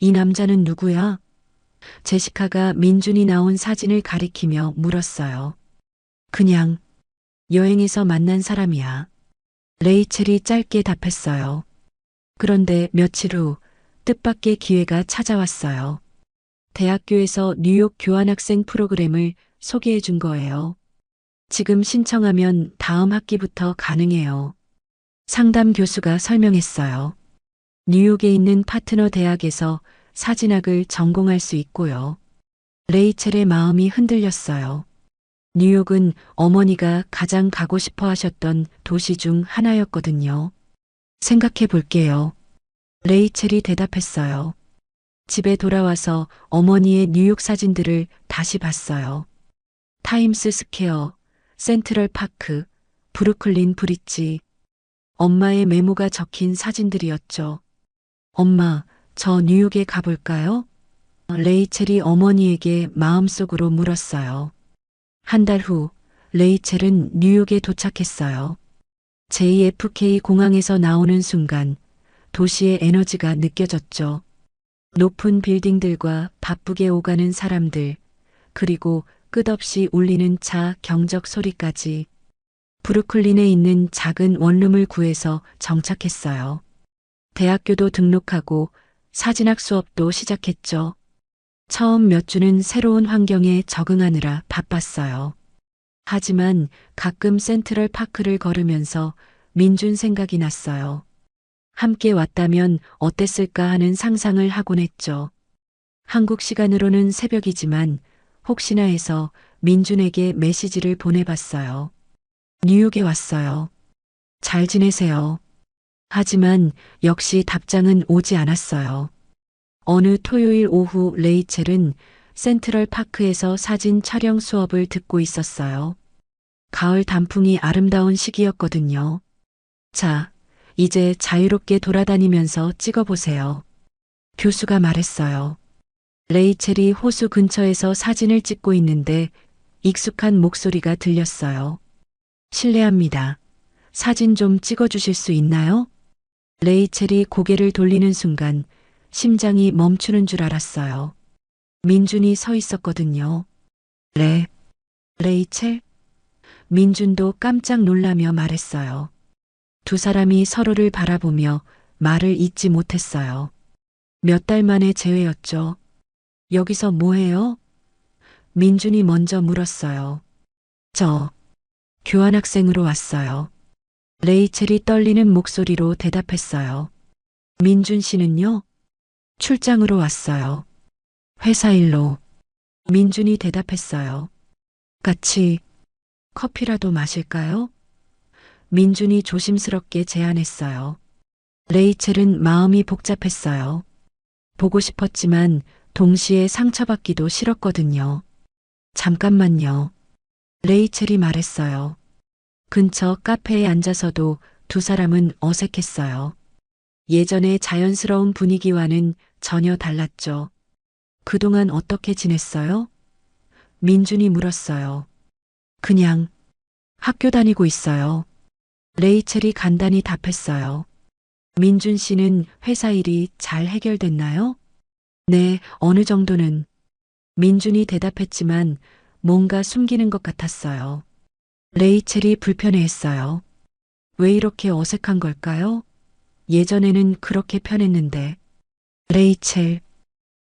B: 이 남자는 누구야? 제시카가 민준이 나온 사진을 가리키며 물었어요. 그냥 여행에서 만난 사람이야. 레이첼이 짧게 답했어요. 그런데 며칠 후 뜻밖의 기회가 찾아왔어요. 대학교에서 뉴욕 교환학생 프로그램을 소개해 준 거예요. 지금 신청하면 다음 학기부터 가능해요. 상담 교수가 설명했어요. 뉴욕에 있는 파트너 대학에서 사진학을 전공할 수 있고요. 레이첼의 마음이 흔들렸어요. 뉴욕은 어머니가 가장 가고 싶어 하셨던 도시 중 하나였거든요. 생각해 볼게요. 레이첼이 대답했어요. 집에 돌아와서 어머니의 뉴욕 사진들을 다시 봤어요. 타임스 스퀘어, 센트럴 파크, 브루클린 브릿지. 엄마의 메모가 적힌 사진들이었죠. 엄마, 저 뉴욕에 가볼까요? 레이첼이 어머니에게 마음속으로 물었어요. 한 달 후, 레이첼은 뉴욕에 도착했어요. JFK 공항에서 나오는 순간 도시의 에너지가 느껴졌죠. 높은 빌딩들과 바쁘게 오가는 사람들, 그리고 끝없이 울리는 차 경적 소리까지. 브루클린에 있는 작은 원룸을 구해서 정착했어요. 대학교도 등록하고 사진학 수업도 시작했죠. 처음 몇 주는 새로운 환경에 적응하느라 바빴어요. 하지만 가끔 센트럴 파크를 걸으면서 민준 생각이 났어요. 함께 왔다면 어땠을까 하는 상상을 하곤 했죠. 한국 시간으로는 새벽이지만 혹시나 해서 민준에게 메시지를 보내봤어요. 뉴욕에 왔어요. 잘 지내세요. 하지만 역시 답장은 오지 않았어요. 어느 토요일 오후 레이첼은 센트럴 파크에서 사진 촬영 수업을 듣고 있었어요. 가을 단풍이 아름다운 시기였거든요. 자, 이제 자유롭게 돌아다니면서 찍어보세요. 교수가 말했어요. 레이첼이 호수 근처에서 사진을 찍고 있는데 익숙한 목소리가 들렸어요. 실례합니다. 사진 좀 찍어주실 수 있나요? 레이첼이 고개를 돌리는 순간 심장이 멈추는 줄 알았어요. 민준이 서 있었거든요. 레이첼? 민준도 깜짝 놀라며 말했어요. 두 사람이 서로를 바라보며 말을 잇지 못했어요. 몇 달 만의 재회였죠. 여기서 뭐해요? 민준이 먼저 물었어요. 저 교환학생으로 왔어요. 레이첼이 떨리는 목소리로 대답했어요. 민준 씨는요? 출장으로 왔어요. 회사 일로. 민준이 대답했어요. 같이 커피라도 마실까요? 민준이 조심스럽게 제안했어요. 레이첼은 마음이 복잡했어요. 보고 싶었지만 동시에 상처받기도 싫었거든요. 잠깐만요. 레이첼이 말했어요. 근처 카페에 앉아서도 두 사람은 어색했어요. 예전의 자연스러운 분위기와는 전혀 달랐죠. 그동안 어떻게 지냈어요? 민준이 물었어요. 그냥 학교 다니고 있어요. 레이첼이 간단히 답했어요. 민준 씨는 회사 일이 잘 해결됐나요? 네, 어느 정도는. 민준이 대답했지만 뭔가 숨기는 것 같았어요. 레이첼이 불편해했어요. 왜 이렇게 어색한 걸까요? 예전에는 그렇게 편했는데. 레이첼.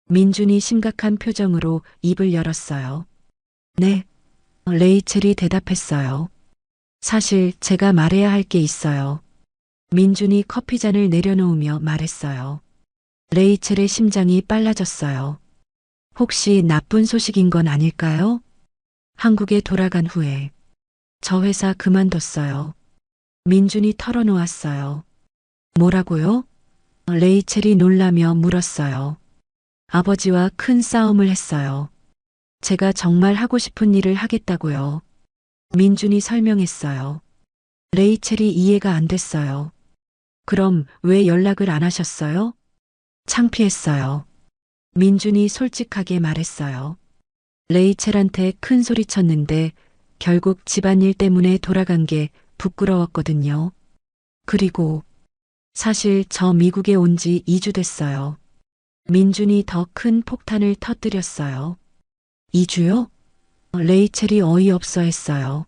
B: 민준이 심각한 표정으로 입을 열었어요. 네. 레이첼이 대답했어요. 사실 제가 말해야 할 게 있어요. 민준이 커피잔을 내려놓으며 말했어요. 레이첼의 심장이 빨라졌어요. 혹시 나쁜 소식인 건 아닐까요? 한국에 돌아간 후에 저 회사 그만뒀어요. 민준이 털어놓았어요. 뭐라고요? 레이첼이 놀라며 물었어요. 아버지와 큰 싸움을 했어요. 제가 정말 하고 싶은 일을 하겠다고요. 민준이 설명했어요. 레이첼이 이해가 안 됐어요. 그럼 왜 연락을 안 하셨어요? 창피했어요. 민준이 솔직하게 말했어요. 레이첼한테 큰 소리 쳤는데 결국 집안일 때문에 돌아간 게 부끄러웠거든요. 그리고 사실 저 미국에 온 지 2주 됐어요. 민준이 더 큰 폭탄을 터뜨렸어요. 2주요? 레이첼이 어이없어 했어요.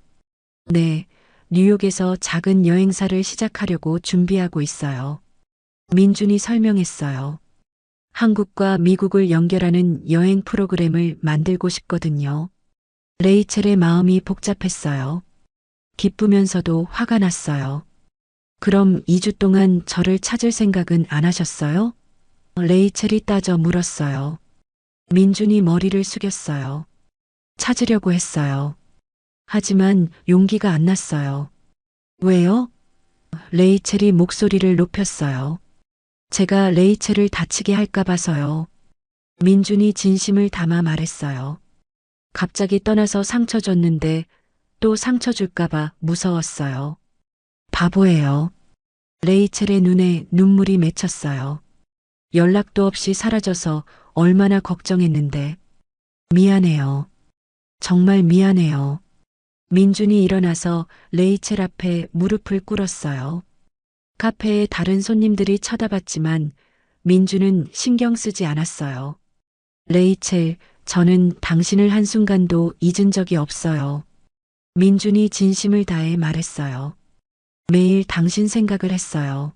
B: 네, 뉴욕에서 작은 여행사를 시작하려고 준비하고 있어요. 민준이 설명했어요. 한국과 미국을 연결하는 여행 프로그램을 만들고 싶거든요. 레이첼의 마음이 복잡했어요. 기쁘면서도 화가 났어요. 그럼 2주 동안 저를 찾을 생각은 안 하셨어요? 레이첼이 따져 물었어요. 민준이 머리를 숙였어요. 찾으려고 했어요. 하지만 용기가 안 났어요. 왜요? 레이첼이 목소리를 높였어요. 제가 레이첼을 다치게 할까 봐서요. 민준이 진심을 담아 말했어요. 갑자기 떠나서 상처 줬는데 또 상처 줄까 봐 무서웠어요. 바보예요. 레이첼의 눈에 눈물이 맺혔어요. 연락도 없이 사라져서 얼마나 걱정했는데. 미안해요. 정말 미안해요. 민준이 일어나서 레이첼 앞에 무릎을 꿇었어요. 카페에 다른 손님들이 쳐다봤지만 민준은 신경 쓰지 않았어요. 레이첼, 저는 당신을 한순간도 잊은 적이 없어요. 민준이 진심을 다해 말했어요. 매일 당신 생각을 했어요.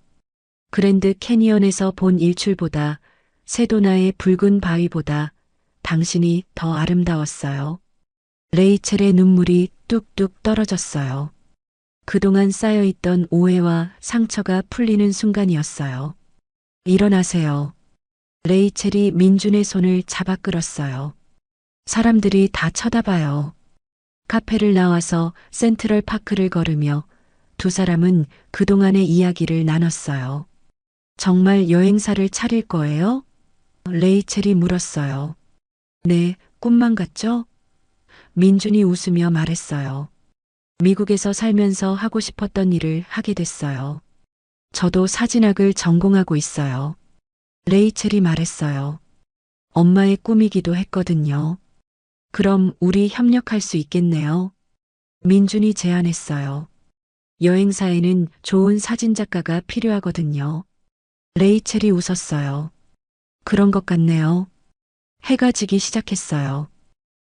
B: 그랜드 캐니언에서 본 일출보다 세도나의 붉은 바위보다 당신이 더 아름다웠어요. 레이첼의 눈물이 뚝뚝 떨어졌어요. 그동안 쌓여있던 오해와 상처가 풀리는 순간이었어요. 일어나세요. 레이첼이 민준의 손을 잡아 끌었어요. 사람들이 다 쳐다봐요. 카페를 나와서 센트럴 파크를 걸으며 두 사람은 그동안의 이야기를 나눴어요. 정말 여행사를 차릴 거예요? 레이첼이 물었어요. 네, 꿈만 같죠? 민준이 웃으며 말했어요. 미국에서 살면서 하고 싶었던 일을 하게 됐어요. 저도 사진학을 전공하고 있어요. 레이첼이 말했어요. 엄마의 꿈이기도 했거든요. 그럼 우리 협력할 수 있겠네요. 민준이 제안했어요. 여행사에는 좋은 사진작가가 필요하거든요. 레이첼이 웃었어요. 그런 것 같네요. 해가 지기 시작했어요.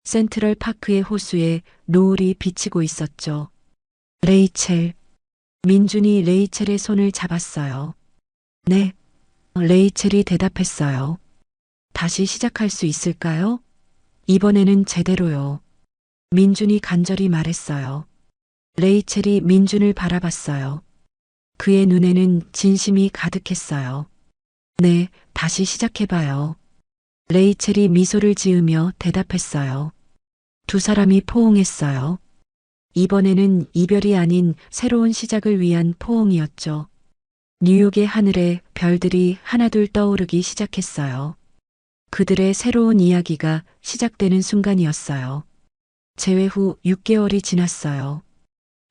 B: 센트럴 파크의 호수에 노을이 비치고 있었죠. 레이첼. 민준이 레이첼의 손을 잡았어요. 네. 레이첼이 대답했어요. 다시 시작할 수 있을까요? 이번에는 제대로요. 민준이 간절히 말했어요. 레이첼이 민준을 바라봤어요. 그의 눈에는 진심이 가득했어요. 네, 다시 시작해봐요. 레이첼이 미소를 지으며 대답했어요. 두 사람이 포옹했어요. 이번에는 이별이 아닌 새로운 시작을 위한 포옹이었죠. 뉴욕의 하늘에 별들이 하나둘 떠오르기 시작했어요. 그들의 새로운 이야기가 시작되는 순간이었어요. 재회 후 6개월이 지났어요.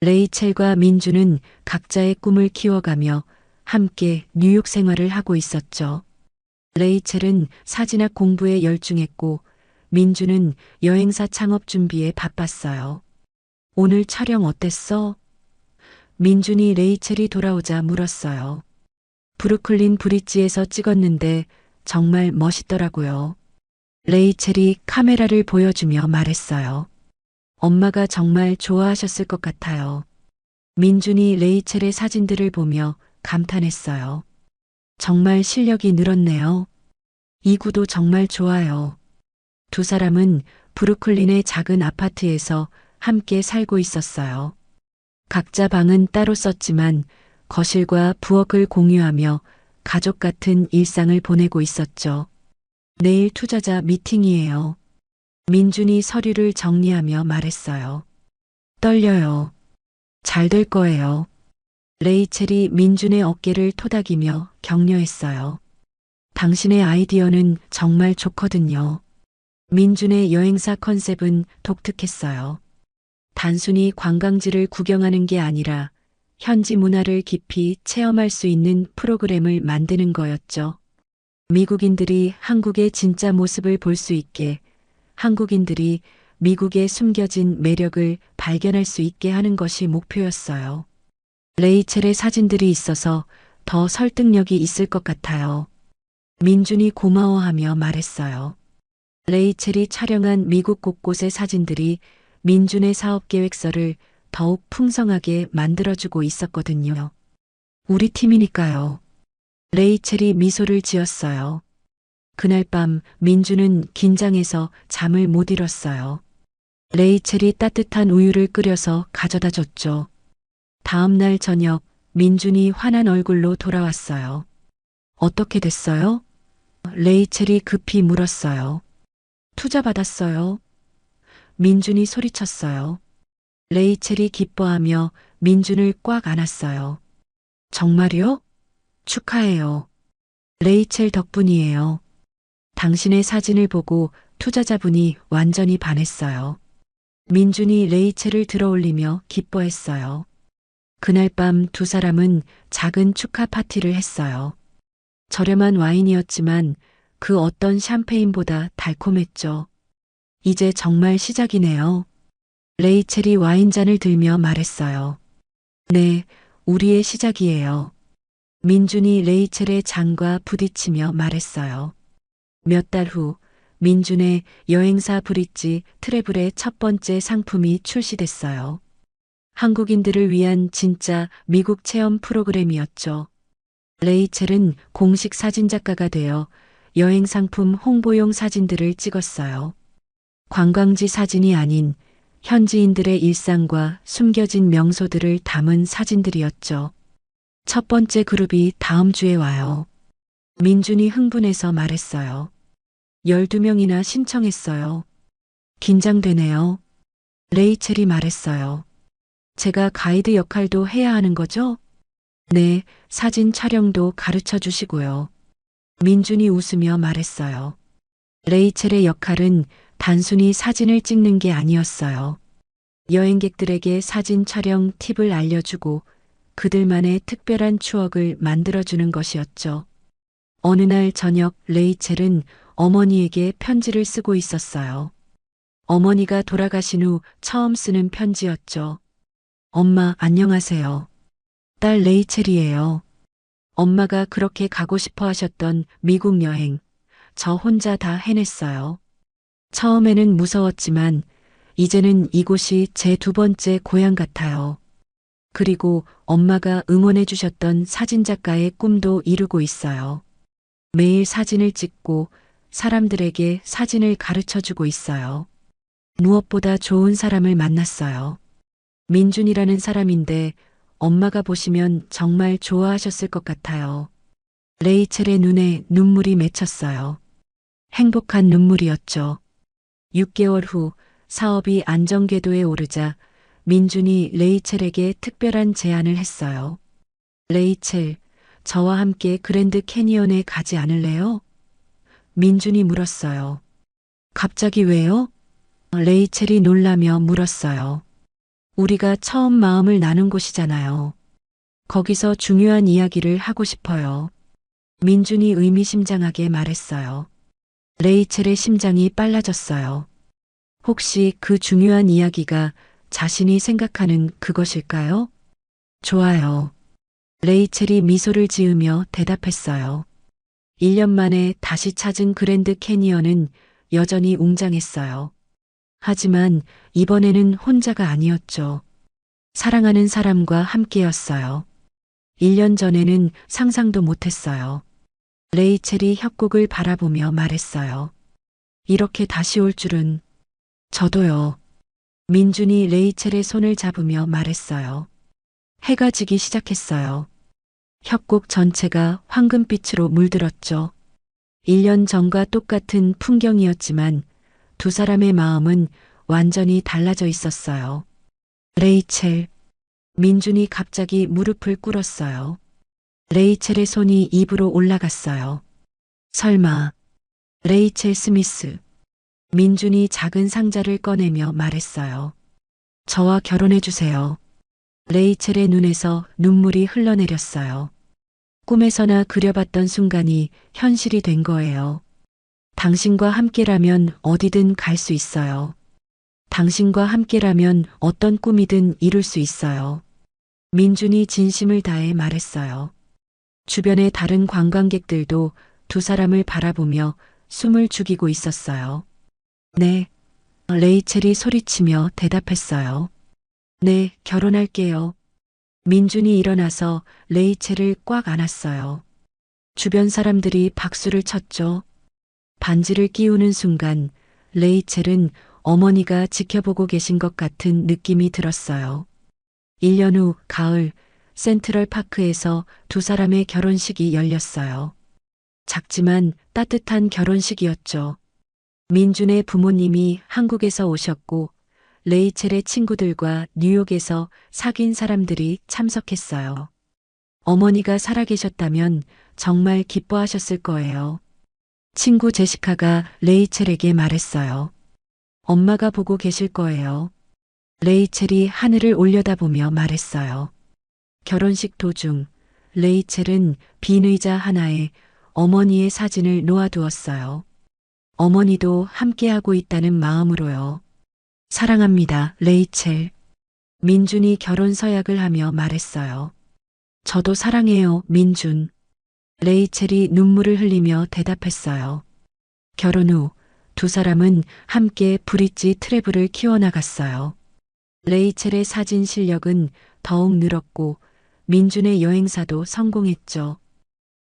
B: 레이첼과 민준은 각자의 꿈을 키워가며 함께 뉴욕 생활을 하고 있었죠. 레이첼은 사진학 공부에 열중했고 민준은 여행사 창업 준비에 바빴어요. 오늘 촬영 어땠어? 민준이 레이첼이 돌아오자 물었어요. 브루클린 브릿지에서 찍었는데 정말 멋있더라고요. 레이첼이 카메라를 보여주며 말했어요. 엄마가 정말 좋아하셨을 것 같아요. 민준이 레이첼의 사진들을 보며 감탄했어요. 정말 실력이 늘었네요. 이 구도 정말 좋아요. 두 사람은 브루클린의 작은 아파트에서 함께 살고 있었어요. 각자 방은 따로 썼지만 거실과 부엌을 공유하며 가족 같은 일상을 보내고 있었죠. 내일 투자자 미팅이에요. 민준이 서류를 정리하며 말했어요. 떨려요. 잘 될 거예요. 레이첼이 민준의 어깨를 토닥이며 격려했어요. 당신의 아이디어는 정말 좋거든요. 민준의 여행사 컨셉은 독특했어요. 단순히 관광지를 구경하는 게 아니라 현지 문화를 깊이 체험할 수 있는 프로그램을 만드는 거였죠. 미국인들이 한국의 진짜 모습을 볼 수 있게, 한국인들이 미국의 숨겨진 매력을 발견할 수 있게 하는 것이 목표였어요. 레이첼의 사진들이 있어서 더 설득력이 있을 것 같아요. 민준이 고마워하며 말했어요. 레이첼이 촬영한 미국 곳곳의 사진들이 민준의 사업 계획서를 더욱 풍성하게 만들어주고 있었거든요. 우리 팀이니까요. 레이첼이 미소를 지었어요. 그날 밤 민준은 긴장해서 잠을 못 이뤘어요. 레이첼이 따뜻한 우유를 끓여서 가져다 줬죠. 다음 날 저녁 민준이 화난 얼굴로 돌아왔어요. 어떻게 됐어요? 레이첼이 급히 물었어요. 투자 받았어요. 민준이 소리쳤어요. 레이첼이 기뻐하며 민준을 꽉 안았어요. 정말요? 축하해요. 레이첼 덕분이에요. 당신의 사진을 보고 투자자분이 완전히 반했어요. 민준이 레이첼을 들어올리며 기뻐했어요. 그날 밤 두 사람은 작은 축하 파티를 했어요. 저렴한 와인이었지만 그 어떤 샴페인보다 달콤했죠. 이제 정말 시작이네요. 레이첼이 와인잔을 들며 말했어요. 네, 우리의 시작이에요. 민준이 레이첼의 잔과 부딪히며 말했어요. 몇 달 후, 민준의 여행사 브릿지 트래블의 첫 번째 상품이 출시됐어요. 한국인들을 위한 진짜 미국 체험 프로그램이었죠. 레이첼은 공식 사진작가가 되어 여행 상품 홍보용 사진들을 찍었어요. 관광지 사진이 아닌 현지인들의 일상과 숨겨진 명소들을 담은 사진들이었죠. 첫 번째 그룹이 다음 주에 와요. 민준이 흥분해서 말했어요. 12명이나 신청했어요. 긴장되네요. 레이첼이 말했어요. 제가 가이드 역할도 해야 하는 거죠? 네, 사진 촬영도 가르쳐 주시고요. 민준이 웃으며 말했어요. 레이첼의 역할은 단순히 사진을 찍는 게 아니었어요. 여행객들에게 사진 촬영 팁을 알려주고 그들만의 특별한 추억을 만들어주는 것이었죠. 어느 날 저녁 레이첼은 어머니에게 편지를 쓰고 있었어요. 어머니가 돌아가신 후 처음 쓰는 편지였죠. 엄마, 안녕하세요. 딸 레이첼이에요. 엄마가 그렇게 가고 싶어 하셨던 미국 여행, 저 혼자 다 해냈어요. 처음에는 무서웠지만 이제는 이곳이 제 두 번째 고향 같아요. 그리고 엄마가 응원해 주셨던 사진작가의 꿈도 이루고 있어요. 매일 사진을 찍고 사람들에게 사진을 가르쳐 주고 있어요. 무엇보다 좋은 사람을 만났어요. 민준이라는 사람인데 엄마가 보시면 정말 좋아하셨을 것 같아요. 레이첼의 눈에 눈물이 맺혔어요. 행복한 눈물이었죠. 6개월 후 사업이 안정궤도에 오르자 민준이 레이첼에게 특별한 제안을 했어요. 레이첼, 저와 함께 그랜드 캐니언에 가지 않을래요? 민준이 물었어요. 갑자기 왜요? 레이첼이 놀라며 물었어요. 우리가 처음 마음을 나눈 곳이잖아요. 거기서 중요한 이야기를 하고 싶어요. 민준이 의미심장하게 말했어요. 레이첼의 심장이 빨라졌어요. 혹시 그 중요한 이야기가 자신이 생각하는 그것일까요? 좋아요. 레이첼이 미소를 지으며 대답했어요. 1년 만에 다시 찾은 그랜드 캐니언은 여전히 웅장했어요. 하지만 이번에는 혼자가 아니었죠. 사랑하는 사람과 함께였어요. 1년 전에는 상상도 못했어요. 레이첼이 협곡을 바라보며 말했어요. 이렇게 다시 올 줄은. 저도요. 민준이 레이첼의 손을 잡으며 말했어요. 해가 지기 시작했어요. 협곡 전체가 황금빛으로 물들었죠. 1년 전과 똑같은 풍경이었지만 두 사람의 마음은 완전히 달라져 있었어요. 레이첼, 민준이 갑자기 무릎을 꿇었어요. 레이첼의 손이 입으로 올라갔어요. 설마, 레이첼 스미스. 민준이 작은 상자를 꺼내며 말했어요. 저와 결혼해 주세요. 레이첼의 눈에서 눈물이 흘러내렸어요. 꿈에서나 그려봤던 순간이 현실이 된 거예요. 당신과 함께라면 어디든 갈 수 있어요. 당신과 함께라면 어떤 꿈이든 이룰 수 있어요. 민준이 진심을 다해 말했어요. 주변의 다른 관광객들도 두 사람을 바라보며 숨을 죽이고 있었어요. 네. 레이첼이 소리치며 대답했어요. 네, 결혼할게요. 민준이 일어나서 레이첼을 꽉 안았어요. 주변 사람들이 박수를 쳤죠. 반지를 끼우는 순간 레이첼은 어머니가 지켜보고 계신 것 같은 느낌이 들었어요. 1년 후 가을 센트럴 파크에서 두 사람의 결혼식이 열렸어요. 작지만 따뜻한 결혼식이었죠. 민준의 부모님이 한국에서 오셨고 레이첼의 친구들과 뉴욕에서 사귄 사람들이 참석했어요. 어머니가 살아계셨다면 정말 기뻐하셨을 거예요. 친구 제시카가 레이첼에게 말했어요. 엄마가 보고 계실 거예요. 레이첼이 하늘을 올려다보며 말했어요. 결혼식 도중 레이첼은 빈 의자 하나에 어머니의 사진을 놓아두었어요. 어머니도 함께하고 있다는 마음으로요. 사랑합니다, 레이첼. 민준이 결혼 서약을 하며 말했어요. 저도 사랑해요, 민준. 레이첼이 눈물을 흘리며 대답했어요. 결혼 후 두 사람은 함께 브릿지 트래블을 키워나갔어요. 레이첼의 사진 실력은 더욱 늘었고 민준의 여행사도 성공했죠.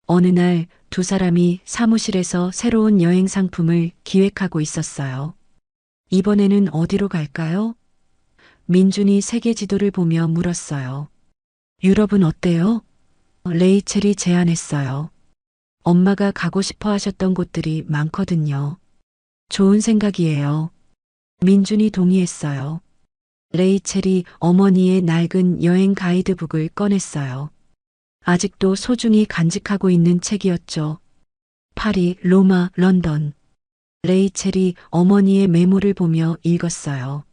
B: 어느 날 두 사람이 사무실에서 새로운 여행 상품을 기획하고 있었어요. 이번에는 어디로 갈까요? 민준이 세계 지도를 보며 물었어요. 유럽은 어때요? 레이첼이 제안했어요. 엄마가 가고 싶어 하셨던 곳들이 많거든요. 좋은 생각이에요. 민준이 동의했어요. 레이첼이 어머니의 낡은 여행 가이드북을 꺼냈어요. 아직도 소중히 간직하고 있는 책이었죠. 파리, 로마, 런던. 레이첼이 어머니의 메모를 보며 읽었어요.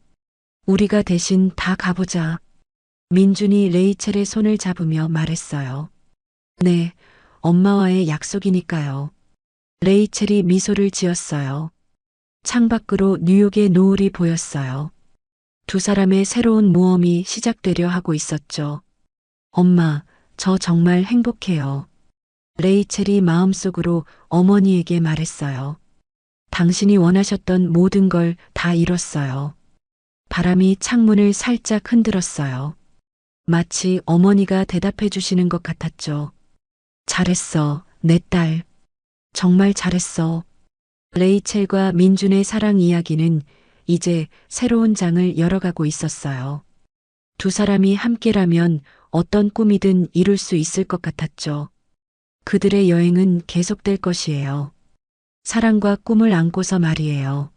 B: 우리가 대신 다 가보자. 민준이 레이첼의 손을 잡으며 말했어요. 네, 엄마와의 약속이니까요. 레이첼이 미소를 지었어요. 창밖으로 뉴욕의 노을이 보였어요. 두 사람의 새로운 모험이 시작되려 하고 있었죠. 엄마, 저 정말 행복해요. 레이첼이 마음속으로 어머니에게 말했어요. 당신이 원하셨던 모든 걸 다 이뤘어요. 바람이 창문을 살짝 흔들었어요. 마치 어머니가 대답해 주시는 것 같았죠. 잘했어, 내 딸. 정말 잘했어. 레이첼과 민준의 사랑 이야기는 이제 새로운 장을 열어가고 있었어요. 두 사람이 함께라면 어떤 꿈이든 이룰 수 있을 것 같았죠. 그들의 여행은 계속될 것이에요. 사랑과 꿈을 안고서 말이에요.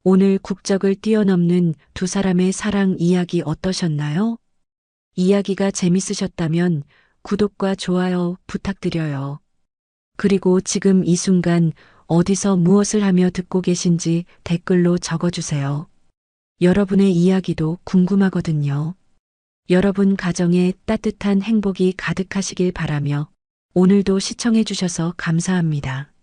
B: 오늘 국적을 뛰어넘는 두 사람의 사랑 이야기 어떠셨나요? 이야기가 재밌으셨다면 구독과 좋아요 부탁드려요. 그리고 지금 이 순간 어디서 무엇을 하며 듣고 계신지 댓글로 적어주세요. 여러분의 이야기도 궁금하거든요. 여러분 가정에 따뜻한 행복이 가득하시길 바라며 오늘도 시청해 주셔서 감사합니다.